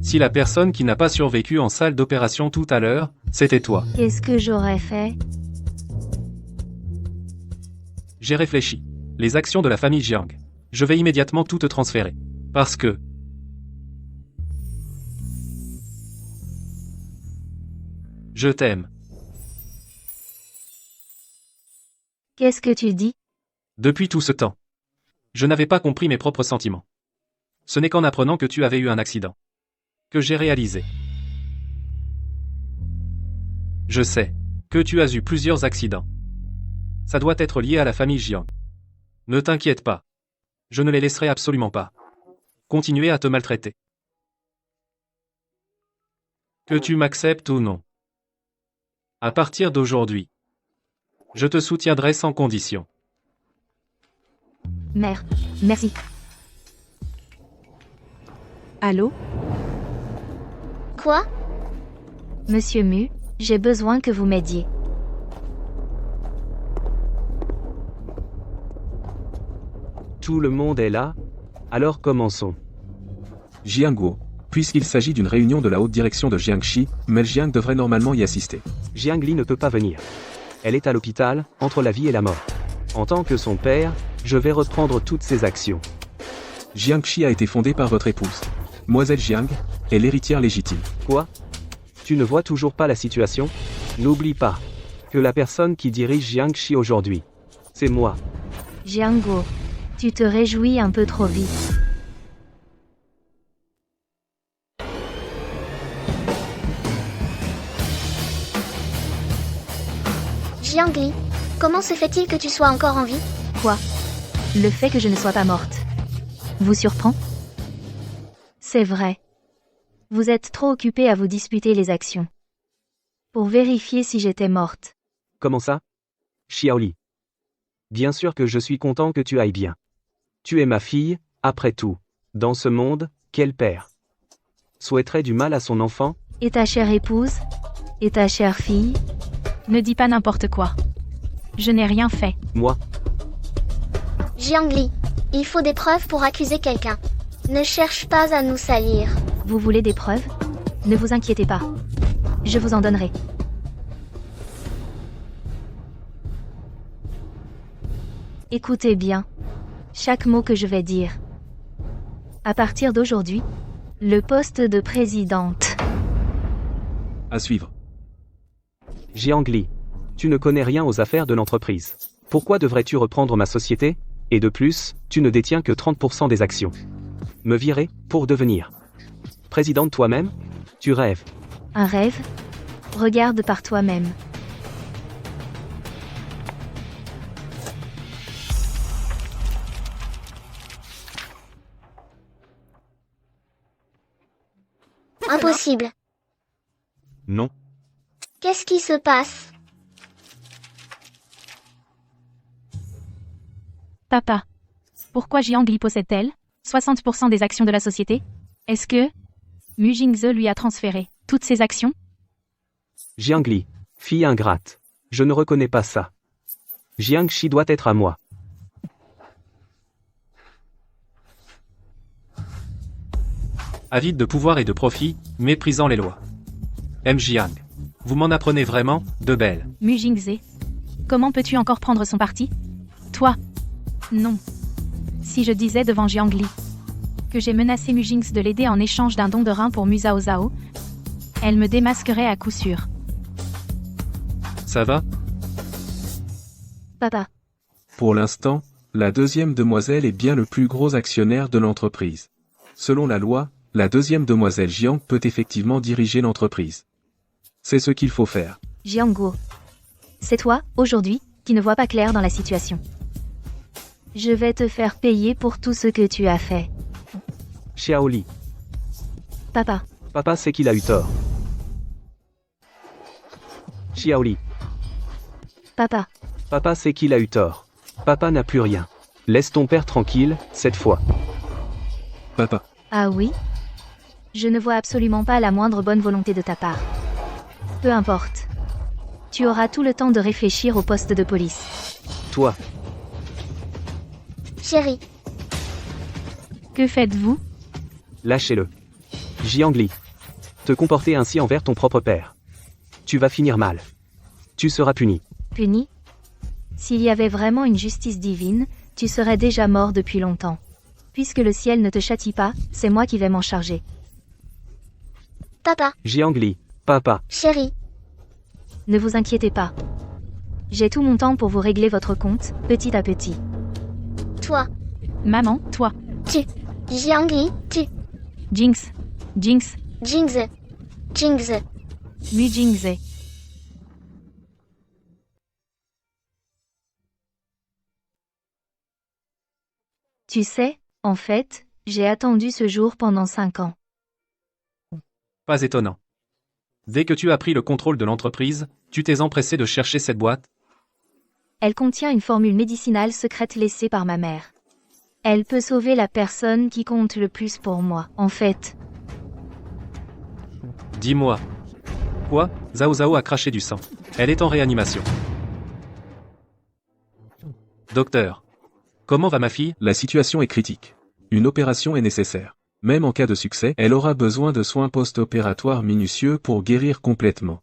Si la personne qui n'a pas survécu en salle d'opération tout à l'heure, c'était toi. Qu'est-ce que j'aurais fait? J'ai réfléchi. Les actions de la famille Jiang. Je vais immédiatement tout te transférer. Parce que... je t'aime. Qu'est-ce que tu dis? Depuis tout ce temps. Je n'avais pas compris mes propres sentiments. Ce n'est qu'en apprenant que tu avais eu un accident que j'ai réalisé. Je sais que tu as eu plusieurs accidents. Ça doit être lié à la famille Jiang. Ne t'inquiète pas. Je ne les laisserai absolument pas continuer à te maltraiter. Que tu m'acceptes ou non. À partir d'aujourd'hui, je te soutiendrai sans condition. Mère, merci. Allô? Quoi? Monsieur Mu, j'ai besoin que vous m'aidiez. Tout le monde est là? Alors commençons. Jiangguo, puisqu'il s'agit d'une réunion de la haute direction de Jiangxi, Mel Jiang devrait normalement y assister. Jiangli ne peut pas venir. Elle est à l'hôpital, entre la vie et la mort. En tant que son père, je vais reprendre toutes ses actions. Jiangxi a été fondée par votre épouse. Moiselle Jiang est l'héritière légitime. Quoi? Tu ne vois toujours pas la situation? N'oublie pas que la personne qui dirige Jiangxi aujourd'hui, c'est moi. Jiangguo, tu te réjouis un peu trop vite. Jiangli, comment se fait-il que tu sois encore en vie? Quoi? Le fait que je ne sois pas morte vous surprend? C'est vrai. Vous êtes trop occupé à vous disputer les actions. Pour vérifier si j'étais morte. Comment ça? Xiaoli. Bien sûr que je suis content que tu ailles bien. Tu es ma fille, après tout. Dans ce monde, quel père souhaiterait du mal à son enfant? Et ta chère épouse? Et ta chère fille? Ne dis pas n'importe quoi. Je n'ai rien fait. Moi? Jiangli, il faut des preuves pour accuser quelqu'un. Ne cherche pas à nous salir. Vous voulez des preuves? Ne vous inquiétez pas. Je vous en donnerai. Écoutez bien. Chaque mot que je vais dire. À partir d'aujourd'hui, le poste de présidente. À suivre. Jiangli. Tu ne connais rien aux affaires de l'entreprise. Pourquoi devrais-tu reprendre ma société? Et de plus, tu ne détiens que 30% des actions. Me virer, pour devenir présidente toi-même? Tu rêves. Un rêve? Regarde par toi-même. Impossible. Non. Qu'est-ce qui se passe? Papa. Pourquoi Jiangli possède-t-elle 60% des actions de la société? Est-ce que Mu Jingze lui a transféré toutes ses actions? Jiangli. Fille ingrate. Je ne reconnais pas ça. Jiangxi doit être à moi. Avide de pouvoir et de profit, méprisant les lois. M. Jiang. Vous m'en apprenez vraiment, de belles. Mu Jingze. Comment peux-tu encore prendre son parti? Toi. Non. Si je disais devant Jiangli que j'ai menacé Mu Jingze de l'aider en échange d'un don de rein pour Mu Zhao Zhao, elle me démasquerait à coup sûr. Ça va? Papa. Pour l'instant, la deuxième demoiselle est bien le plus gros actionnaire de l'entreprise. Selon la loi, la deuxième demoiselle Jiang peut effectivement diriger l'entreprise. C'est ce qu'il faut faire. Jiangguo. C'est toi, aujourd'hui, qui ne vois pas clair dans la situation. Je vais te faire payer pour tout ce que tu as fait. Xiaoli. Papa. Papa sait qu'il a eu tort. Xiaoli. Papa. Papa sait qu'il a eu tort. Papa n'a plus rien. Laisse ton père tranquille, cette fois. Papa. Ah oui? Je ne vois absolument pas la moindre bonne volonté de ta part. Peu importe. Tu auras tout le temps de réfléchir au poste de police. Toi. Chérie, Que faites-vous? Lâchez-le. Jiangli. Te comporter ainsi envers ton propre père. Tu vas finir mal. Tu seras puni. Puni? S'il y avait vraiment une justice divine, tu serais déjà mort depuis longtemps. Puisque le ciel ne te châtie pas, c'est moi qui vais m'en charger. papa, Jiangli. Papa. chérie, Ne vous inquiétez pas. J'ai tout mon temps pour vous régler votre compte, petit à petit. toi, Maman, toi. tu, Jiangli, tu, Jinx. Jinx. Jingze, Jingze, Mu Jingze. Tu sais, en fait, j'ai attendu ce jour pendant 5 ans. Pas étonnant. Dès que tu as pris le contrôle de l'entreprise, tu t'es empressé de chercher cette boîte. Elle contient une formule médicinale secrète laissée par ma mère. Elle peut sauver la personne qui compte le plus pour moi, en fait. Dis-moi. Quoi? Zhao Zhao a craché du sang. Elle est en réanimation. Docteur. Comment va ma fille? La situation est critique. Une opération est nécessaire. Même en cas de succès, elle aura besoin de soins post-opératoires minutieux pour guérir complètement.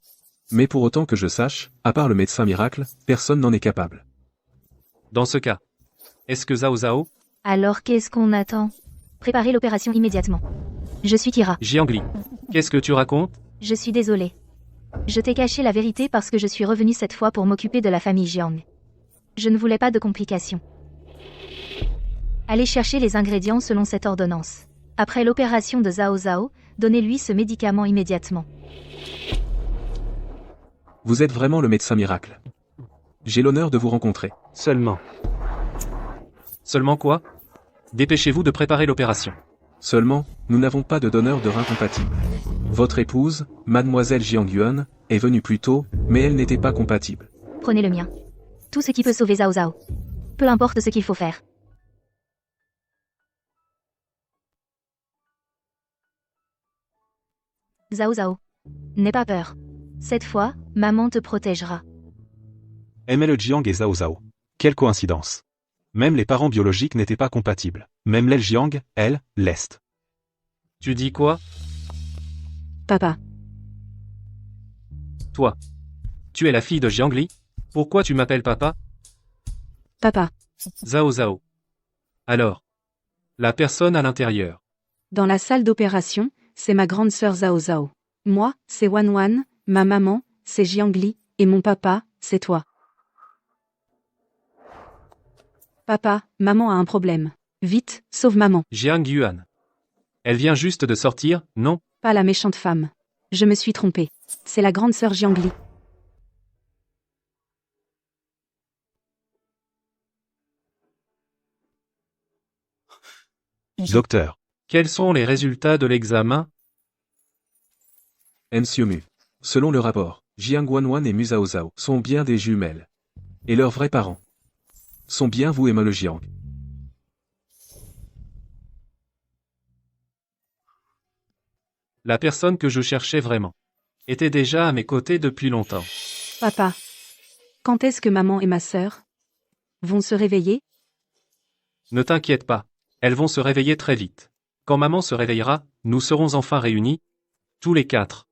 Mais pour autant que je sache, à part le médecin miracle, personne n'en est capable. Dans ce cas, est-ce que Zhao Zhao? Alors qu'est-ce qu'on attend? Préparez l'opération immédiatement. Je suis Kira. Jiangli. Qu'est-ce que tu racontes? Je suis désolée. Je t'ai caché la vérité parce que je suis revenue cette fois pour m'occuper de la famille Jiang. Je ne voulais pas de complications. Allez chercher les ingrédients selon cette ordonnance. Après l'opération de Zhao Zhao, donnez-lui ce médicament immédiatement. Vous êtes vraiment le médecin miracle. J'ai l'honneur de vous rencontrer. Seulement. Seulement quoi? Dépêchez-vous de préparer l'opération. Seulement, nous n'avons pas de donneur de rein compatible. Votre épouse, mademoiselle Jiang Yuan, est venue plus tôt, mais elle n'était pas compatible. Prenez le mien. Tout ce qui peut sauver Zhao Zhao. Peu importe ce qu'il faut faire. Zhao Zhao. N'aie pas peur. Cette fois, maman te protégera. Aimait le Jiang et Zhao Zhao. Quelle coïncidence. Même les parents biologiques n'étaient pas compatibles. Même l'El Jiang, elle, l'Est. Tu dis quoi? Papa. Toi. Tu es la fille de Jiangli? Pourquoi tu m'appelles papa? Papa. Zhao Zhao. Alors. La personne à l'intérieur. Dans la salle d'opération, c'est ma grande sœur Zhao Zhao. Moi, c'est Wan Wan, ma maman, c'est Jiangli, et mon papa, c'est toi. Papa, maman a un problème. Vite, sauve maman. Jiang Yuan. Elle vient juste de sortir, non? Pas la méchante femme. Je me suis trompée. C'est la grande sœur Jiangli. Docteur. Quels sont les résultats de l'examen? Monsieur Mu. Selon le rapport, Jiang Wanwan et Mu Zhao Zhao sont bien des jumelles. Et leurs vrais parents sont bien vous et Ma le Jiang. La personne que je cherchais vraiment était déjà à mes côtés depuis longtemps. Papa. Quand est-ce que maman et ma sœur vont se réveiller? Ne t'inquiète pas, elles vont se réveiller très vite. Quand maman se réveillera, nous serons enfin réunis, tous les 4.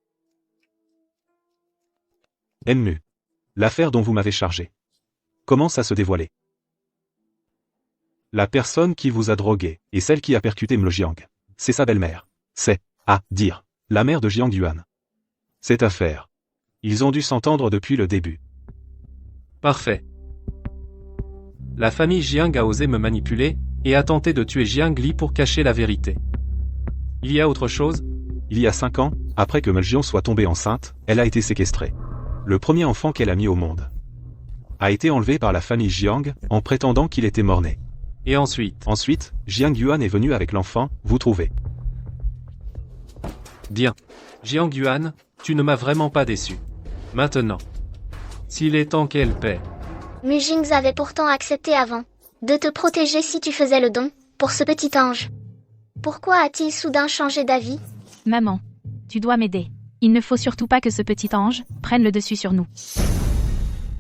Enmu. L'affaire dont vous m'avez chargé commence à se dévoiler. La personne qui vous a drogué, et celle qui a percuté Mle Jiang, c'est sa belle-mère. C'est, à dire, la mère de Jiang Yuan. Cette affaire. Ils ont dû s'entendre depuis le début. Parfait. La famille Jiang a osé me manipuler, et a tenté de tuer Jiang Li pour cacher la vérité. Il y a autre chose? Il y a 5 ans, après que Mle Jiang soit tombée enceinte, elle a été séquestrée. Le premier enfant qu'elle a mis au monde a été enlevé par la famille Jiang, en prétendant qu'il était mort-né. Et ensuite? Ensuite, Jiang Yuan est venu avec l'enfant, vous trouvez. Bien. Jiang Yuan, tu ne m'as vraiment pas déçu. Maintenant. S'il est temps qu'elle paie. Mu Jing avait pourtant accepté avant de te protéger si tu faisais le don, pour ce petit ange. Pourquoi a-t-il soudain changé d'avis? Maman. Tu dois m'aider. Il ne faut surtout pas que ce petit ange prenne le dessus sur nous.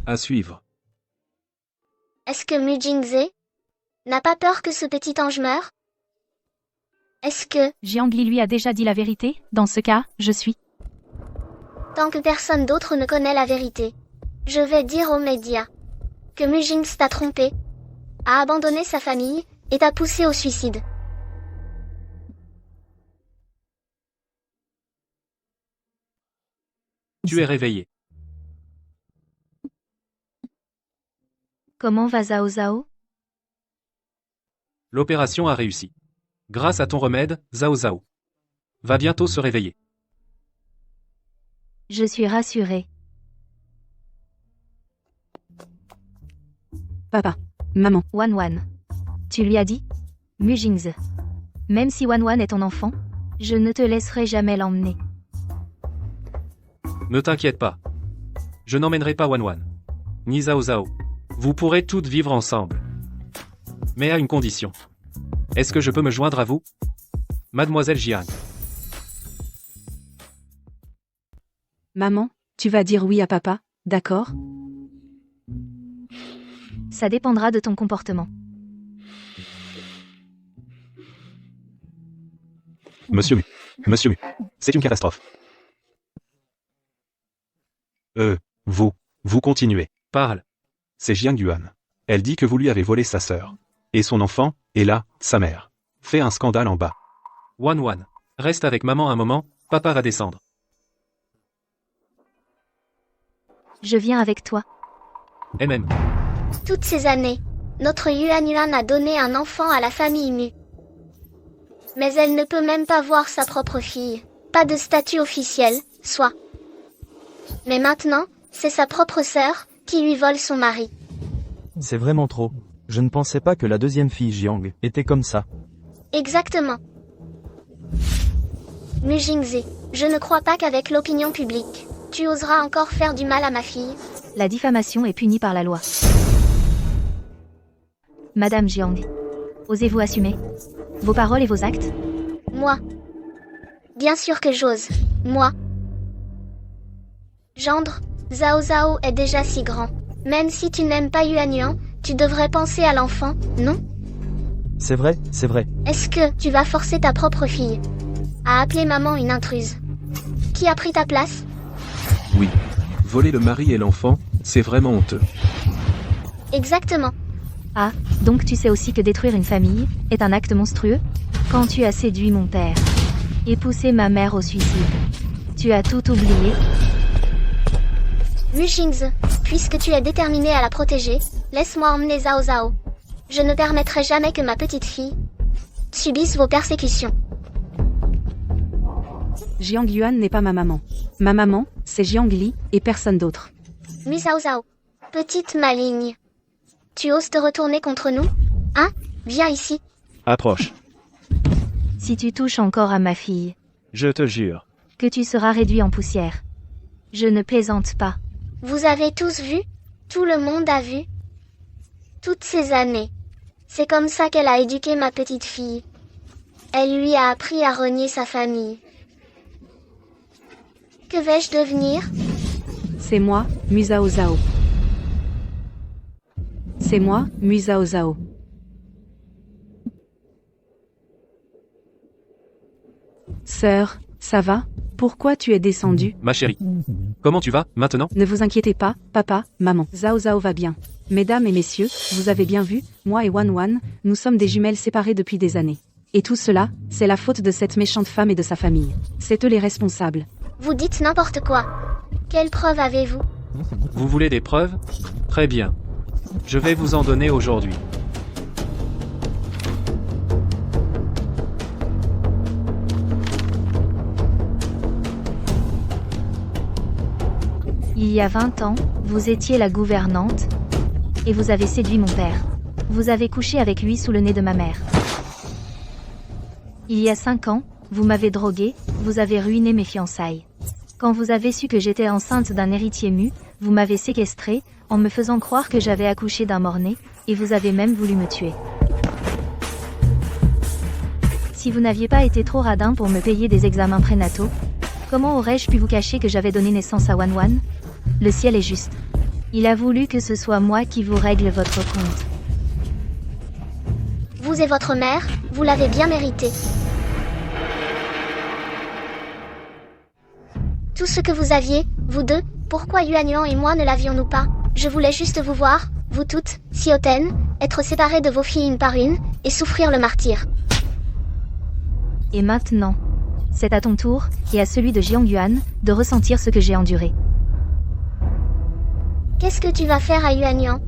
À suivre. Est-ce que Mu Jingze n'a pas peur que ce petit ange meure? Est-ce que, Jiangli lui a déjà dit la vérité? Dans ce cas, je suis. tant que personne d'autre ne connaît la vérité, je vais dire aux médias que Mu Jing t'a trompé, a abandonné sa famille, et t'a poussé au suicide. Tu es réveillé. Comment va Zhao Zhao? L'opération a réussi. Grâce à ton remède, Zhao Zhao va bientôt se réveiller. Je suis rassurée. Papa. Maman. Wan Wan. Tu lui as dit? Mu Jingze. Même si Wan Wan est ton enfant, je ne te laisserai jamais l'emmener. Ne t'inquiète pas. Je n'emmènerai pas Wan Wan. Ni Zhao Zhao. Vous pourrez toutes vivre ensemble. Mais à une condition. Est-ce que je peux me joindre à vous? Mademoiselle Jiang. Maman, tu vas dire oui à papa, d'accord? Ça dépendra de ton comportement. Monsieur Mu. Monsieur Mu. C'est une catastrophe. Vous continuez. Parle. C'est Jiang Yuan. Elle dit que vous lui avez volé sa sœur. Et son enfant, et là, sa mère. Fait un scandale en bas. Wan Wan. Reste avec maman un moment, papa va descendre. Je viens avec toi. MM. Toutes ces années, notre Yuan Yuan a donné un enfant à la famille Mu. Mais elle ne peut même pas voir sa propre fille. Pas de statut officiel, soit. Mais maintenant, c'est sa propre sœur qui lui vole son mari. C'est vraiment trop. Je ne pensais pas que la deuxième fille Jiang était comme ça. Exactement. Mu Jingzi, je ne crois pas qu'avec l'opinion publique, tu oseras encore faire du mal à ma fille. La diffamation est punie par la loi. Madame Jiang, osez-vous assumer vos paroles et vos actes? Moi. Bien sûr que j'ose. Moi. Gendre, Zhao Zhao est déjà si grand. Même si tu n'aimes pas Yuan Yuan, tu devrais penser à l'enfant, non? C'est vrai, c'est vrai. Est-ce que tu vas forcer ta propre fille à appeler maman une intruse? Qui a pris ta place? Oui. Voler le mari et l'enfant, c'est vraiment honteux. Exactement. Ah, donc tu sais aussi que détruire une famille est un acte monstrueux? Quand tu as séduit mon père et poussé ma mère au suicide, tu as tout oublié? Mu Jingzi, puisque tu es déterminé à la protéger, laisse-moi emmener Zhao Zhao. Je ne permettrai jamais que ma petite fille subisse vos persécutions. Jiang Yuan n'est pas ma maman. Ma maman, c'est Jiang Li, et personne d'autre. Mu Zhao Zhao, petite maligne. Tu oses te retourner contre nous? Hein? Viens ici. Approche. Si tu touches encore à ma fille, Je te jure. que tu seras réduit en poussière. Je ne plaisante pas. Vous avez tous vu? Tout le monde a vu? Toutes ces années. C'est comme ça qu'elle a éduqué ma petite fille. Elle lui a appris à renier sa famille. Que vais-je devenir? C'est moi, Mu Zhao Zhao. C'est moi, Mu Zhao Zhao. Sœur, ça va? Pourquoi tu es descendue? Ma chérie. Comment tu vas, maintenant? Ne vous inquiétez pas, papa, maman. Zhao Zhao va bien. Mesdames et messieurs, vous avez bien vu, moi et Wan Wan, nous sommes des jumelles séparées depuis des années. Et tout cela, c'est la faute de cette méchante femme et de sa famille. C'est eux les responsables. Vous dites n'importe quoi. Quelle preuve avez-vous? Vous voulez des preuves? Très bien. Je vais vous en donner aujourd'hui. Il y a 20 ans, vous étiez la gouvernante, et vous avez séduit mon père. Vous avez couché avec lui sous le nez de ma mère. Il y a 5 ans, vous m'avez drogué, vous avez ruiné mes fiançailles. Quand vous avez su que j'étais enceinte d'un héritier mu, vous m'avez séquestrée, en me faisant croire que j'avais accouché d'un mort-né, et vous avez même voulu me tuer. Si vous n'aviez pas été trop radin pour me payer des examens prénataux, comment aurais-je pu vous cacher que j'avais donné naissance à Wan Wan? Le ciel est juste. Il a voulu que ce soit moi qui vous règle votre compte. Vous et votre mère, vous l'avez bien mérité. Tout ce que vous aviez, vous deux, pourquoi Yuan Yuan et moi ne l'avions-nous pas? Je voulais juste vous voir, vous toutes, si hautaines, être séparées de vos filles une par une, et souffrir le martyre. Et maintenant, c'est à ton tour, et à celui de Jiang Yuan, de ressentir ce que j'ai enduré. Qu'est-ce que tu vas faire à Yuan Yuan?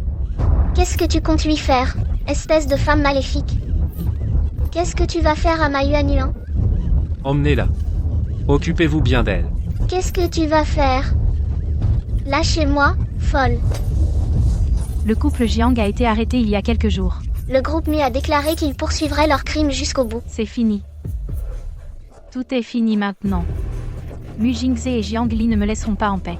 Qu'est-ce que tu comptes lui faire, espèce de femme maléfique? Qu'est-ce que tu vas faire à ma Yuan Yuan? Emmenez-la. Occupez-vous bien d'elle. Qu'est-ce que tu vas faire? Lâchez-moi, folle. Le couple Jiang a été arrêté il y a quelques jours. Le groupe Mu a déclaré qu'ils poursuivraient leur crime jusqu'au bout. C'est fini. Tout est fini maintenant. Mu Jingzi et Jiang Li ne me laisseront pas en paix.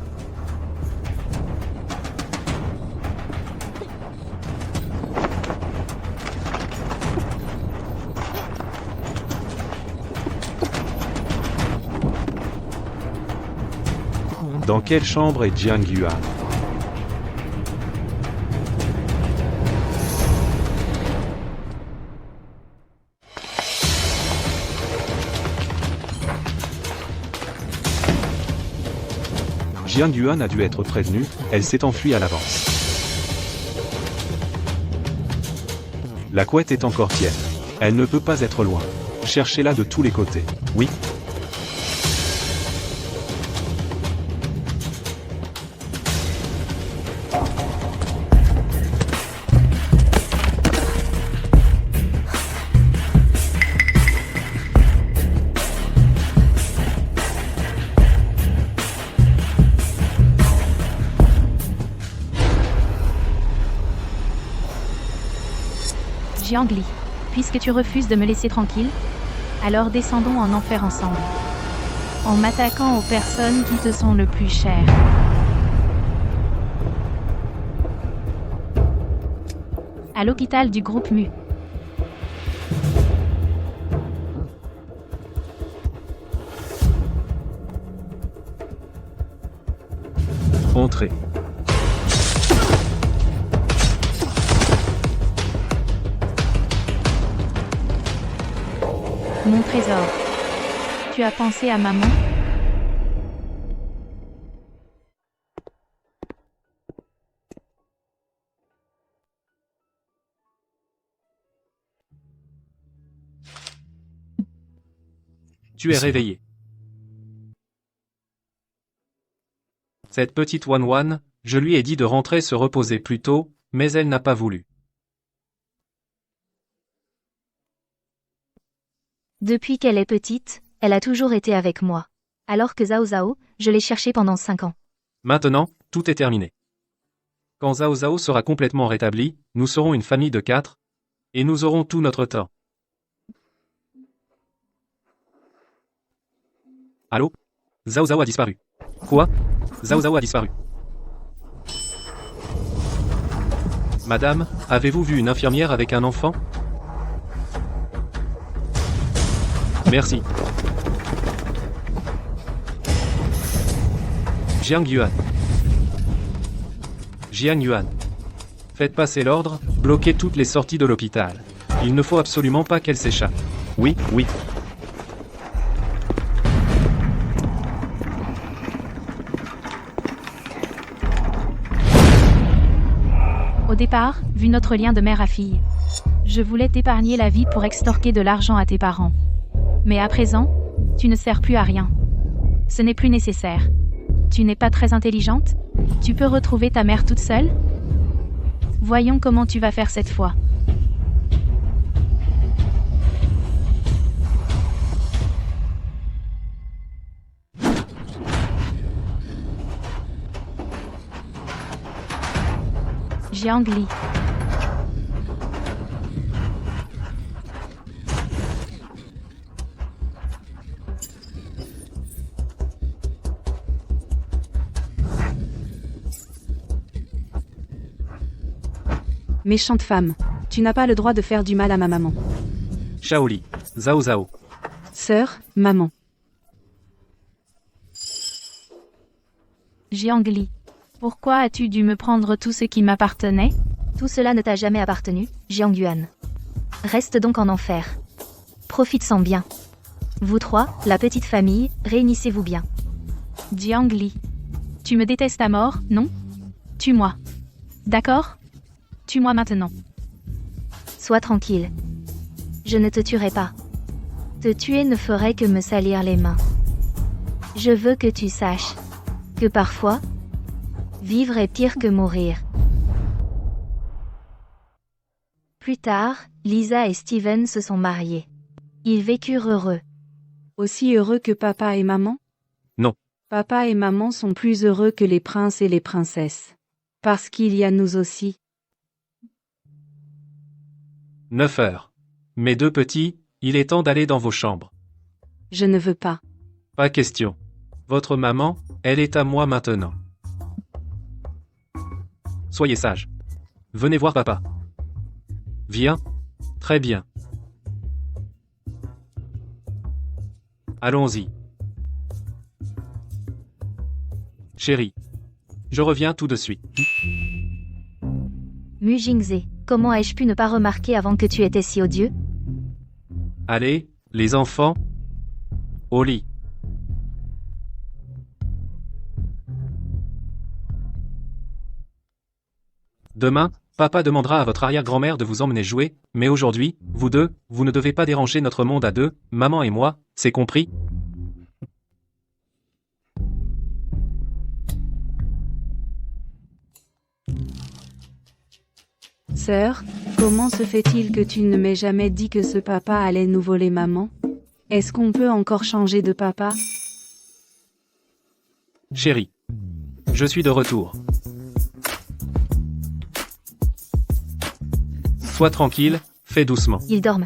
Dans quelle chambre est Jiang Yuan? Jiang Yuan a dû être prévenue, elle s'est enfuie à l'avance. La couette est encore tiède. Elle ne peut pas être loin. Cherchez-la de tous les côtés. Oui. Jiang Li, puisque tu refuses de me laisser tranquille, Alors descendons en enfer ensemble. En m'attaquant aux personnes qui te sont le plus chères. À l'hôpital du groupe Mu. Entrez. Mon trésor. Tu as pensé à maman? Tu es réveillé. Cette petite Wan, je lui ai dit de rentrer se reposer plus tôt, mais elle n'a pas voulu. Depuis qu'elle est petite, elle a toujours été avec moi. Alors que Zhao Zhao, je l'ai cherchée pendant 5 ans. Maintenant, tout est terminé. Quand Zhao Zhao sera complètement rétabli, nous serons une famille de 4, et nous aurons tout notre temps. Allô? Zhao Zhao a disparu. Quoi? Zhao Zhao a disparu. Madame, avez-vous vu une infirmière avec un enfant? Merci. Jiang Yuan. Jiang Yuan. Faites passer l'ordre, bloquez toutes les sorties de l'hôpital. Il ne faut absolument pas qu'elle s'échappe. Oui, oui. Au départ, vu notre lien de mère à fille, je voulais t'épargner la vie pour extorquer de l'argent à tes parents. Mais à présent, tu ne sers plus à rien. Ce n'est plus nécessaire. Tu n'es pas très intelligente? Tu peux retrouver ta mère toute seule? Voyons comment tu vas faire cette fois. Jiang Li. Méchante femme. Tu n'as pas le droit de faire du mal à ma maman. Shaoli. Zhao Zhao. Sœur, maman. Jiang Li. Pourquoi as-tu dû me prendre tout ce qui m'appartenait? Tout cela ne t'a jamais appartenu, Jiang Yuan. Reste donc en enfer. Profite-en bien. Vous trois, la petite famille, réunissez-vous bien. Jiang Li. Tu me détestes à mort, non? Tue-moi. D'accord? Tue-moi maintenant. Sois tranquille. Je ne te tuerai pas. Te tuer ne ferait que me salir les mains. Je veux que tu saches que parfois, vivre est pire que mourir. Plus tard, Lisa et Steven se sont mariés. Ils vécurent heureux. Aussi heureux que papa et maman? Non. Papa et maman sont plus heureux que les princes et les princesses. Parce qu'il y a nous aussi. 9 heures. Mes deux petits, il est temps d'aller dans vos chambres. Je ne veux pas. Pas question. Votre maman, elle est à moi maintenant. Soyez sages. Venez voir papa. Viens. Très bien. Allons-y. Chérie. Je reviens tout de suite. Mu Jingze, comment ai-je pu ne pas remarquer avant que tu étais si odieux? Allez, les enfants. Au lit. Demain, papa demandera à votre arrière-grand-mère de vous emmener jouer, mais aujourd'hui, vous deux, vous ne devez pas déranger notre monde à deux, maman et moi, c'est compris? Sœur, comment se fait-il que tu ne m'aies jamais dit que ce papa allait nous voler maman? Est-ce qu'on peut encore changer de papa? Chérie. Je suis de retour. Sois tranquille, fais doucement. Ils dorment.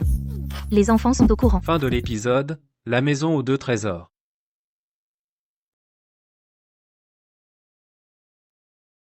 Les enfants sont au courant. Fin de l'épisode, la maison aux deux trésors.